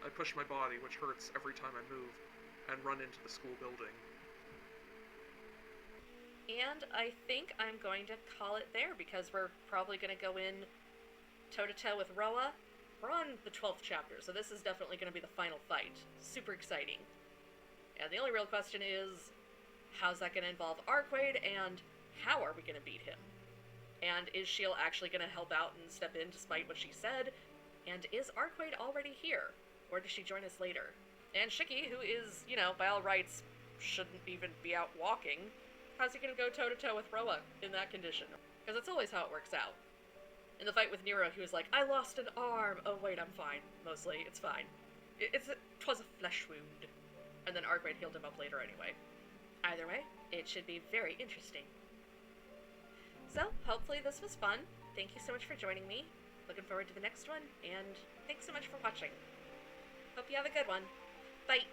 I push my body, which hurts every time I move, and run into the school building. And I think I'm going to call it there, because we're probably going to go in toe-to-toe with Roa. We're on the 12th chapter, so this is definitely going to be the final fight. Super exciting. And the only real question is, how's that going to involve Arcueid, and how are we going to beat him? And is Shield actually going to help out and step in despite what she said? And is Arcueid already here? Or does she join us later? And Shiki, who is, by all rights, shouldn't even be out walking, how's he going to go toe-to-toe with Roa in that condition? Because that's always how it works out. In the fight with Nero, he was like, I lost an arm! Oh wait, I'm fine. Mostly, it's fine. Twas a flesh wound. And then Arcueid healed him up later anyway. Either way, it should be very interesting. So, hopefully this was fun. Thank you so much for joining me. Looking forward to the next one, and thanks so much for watching. Hope you have a good one. Bye!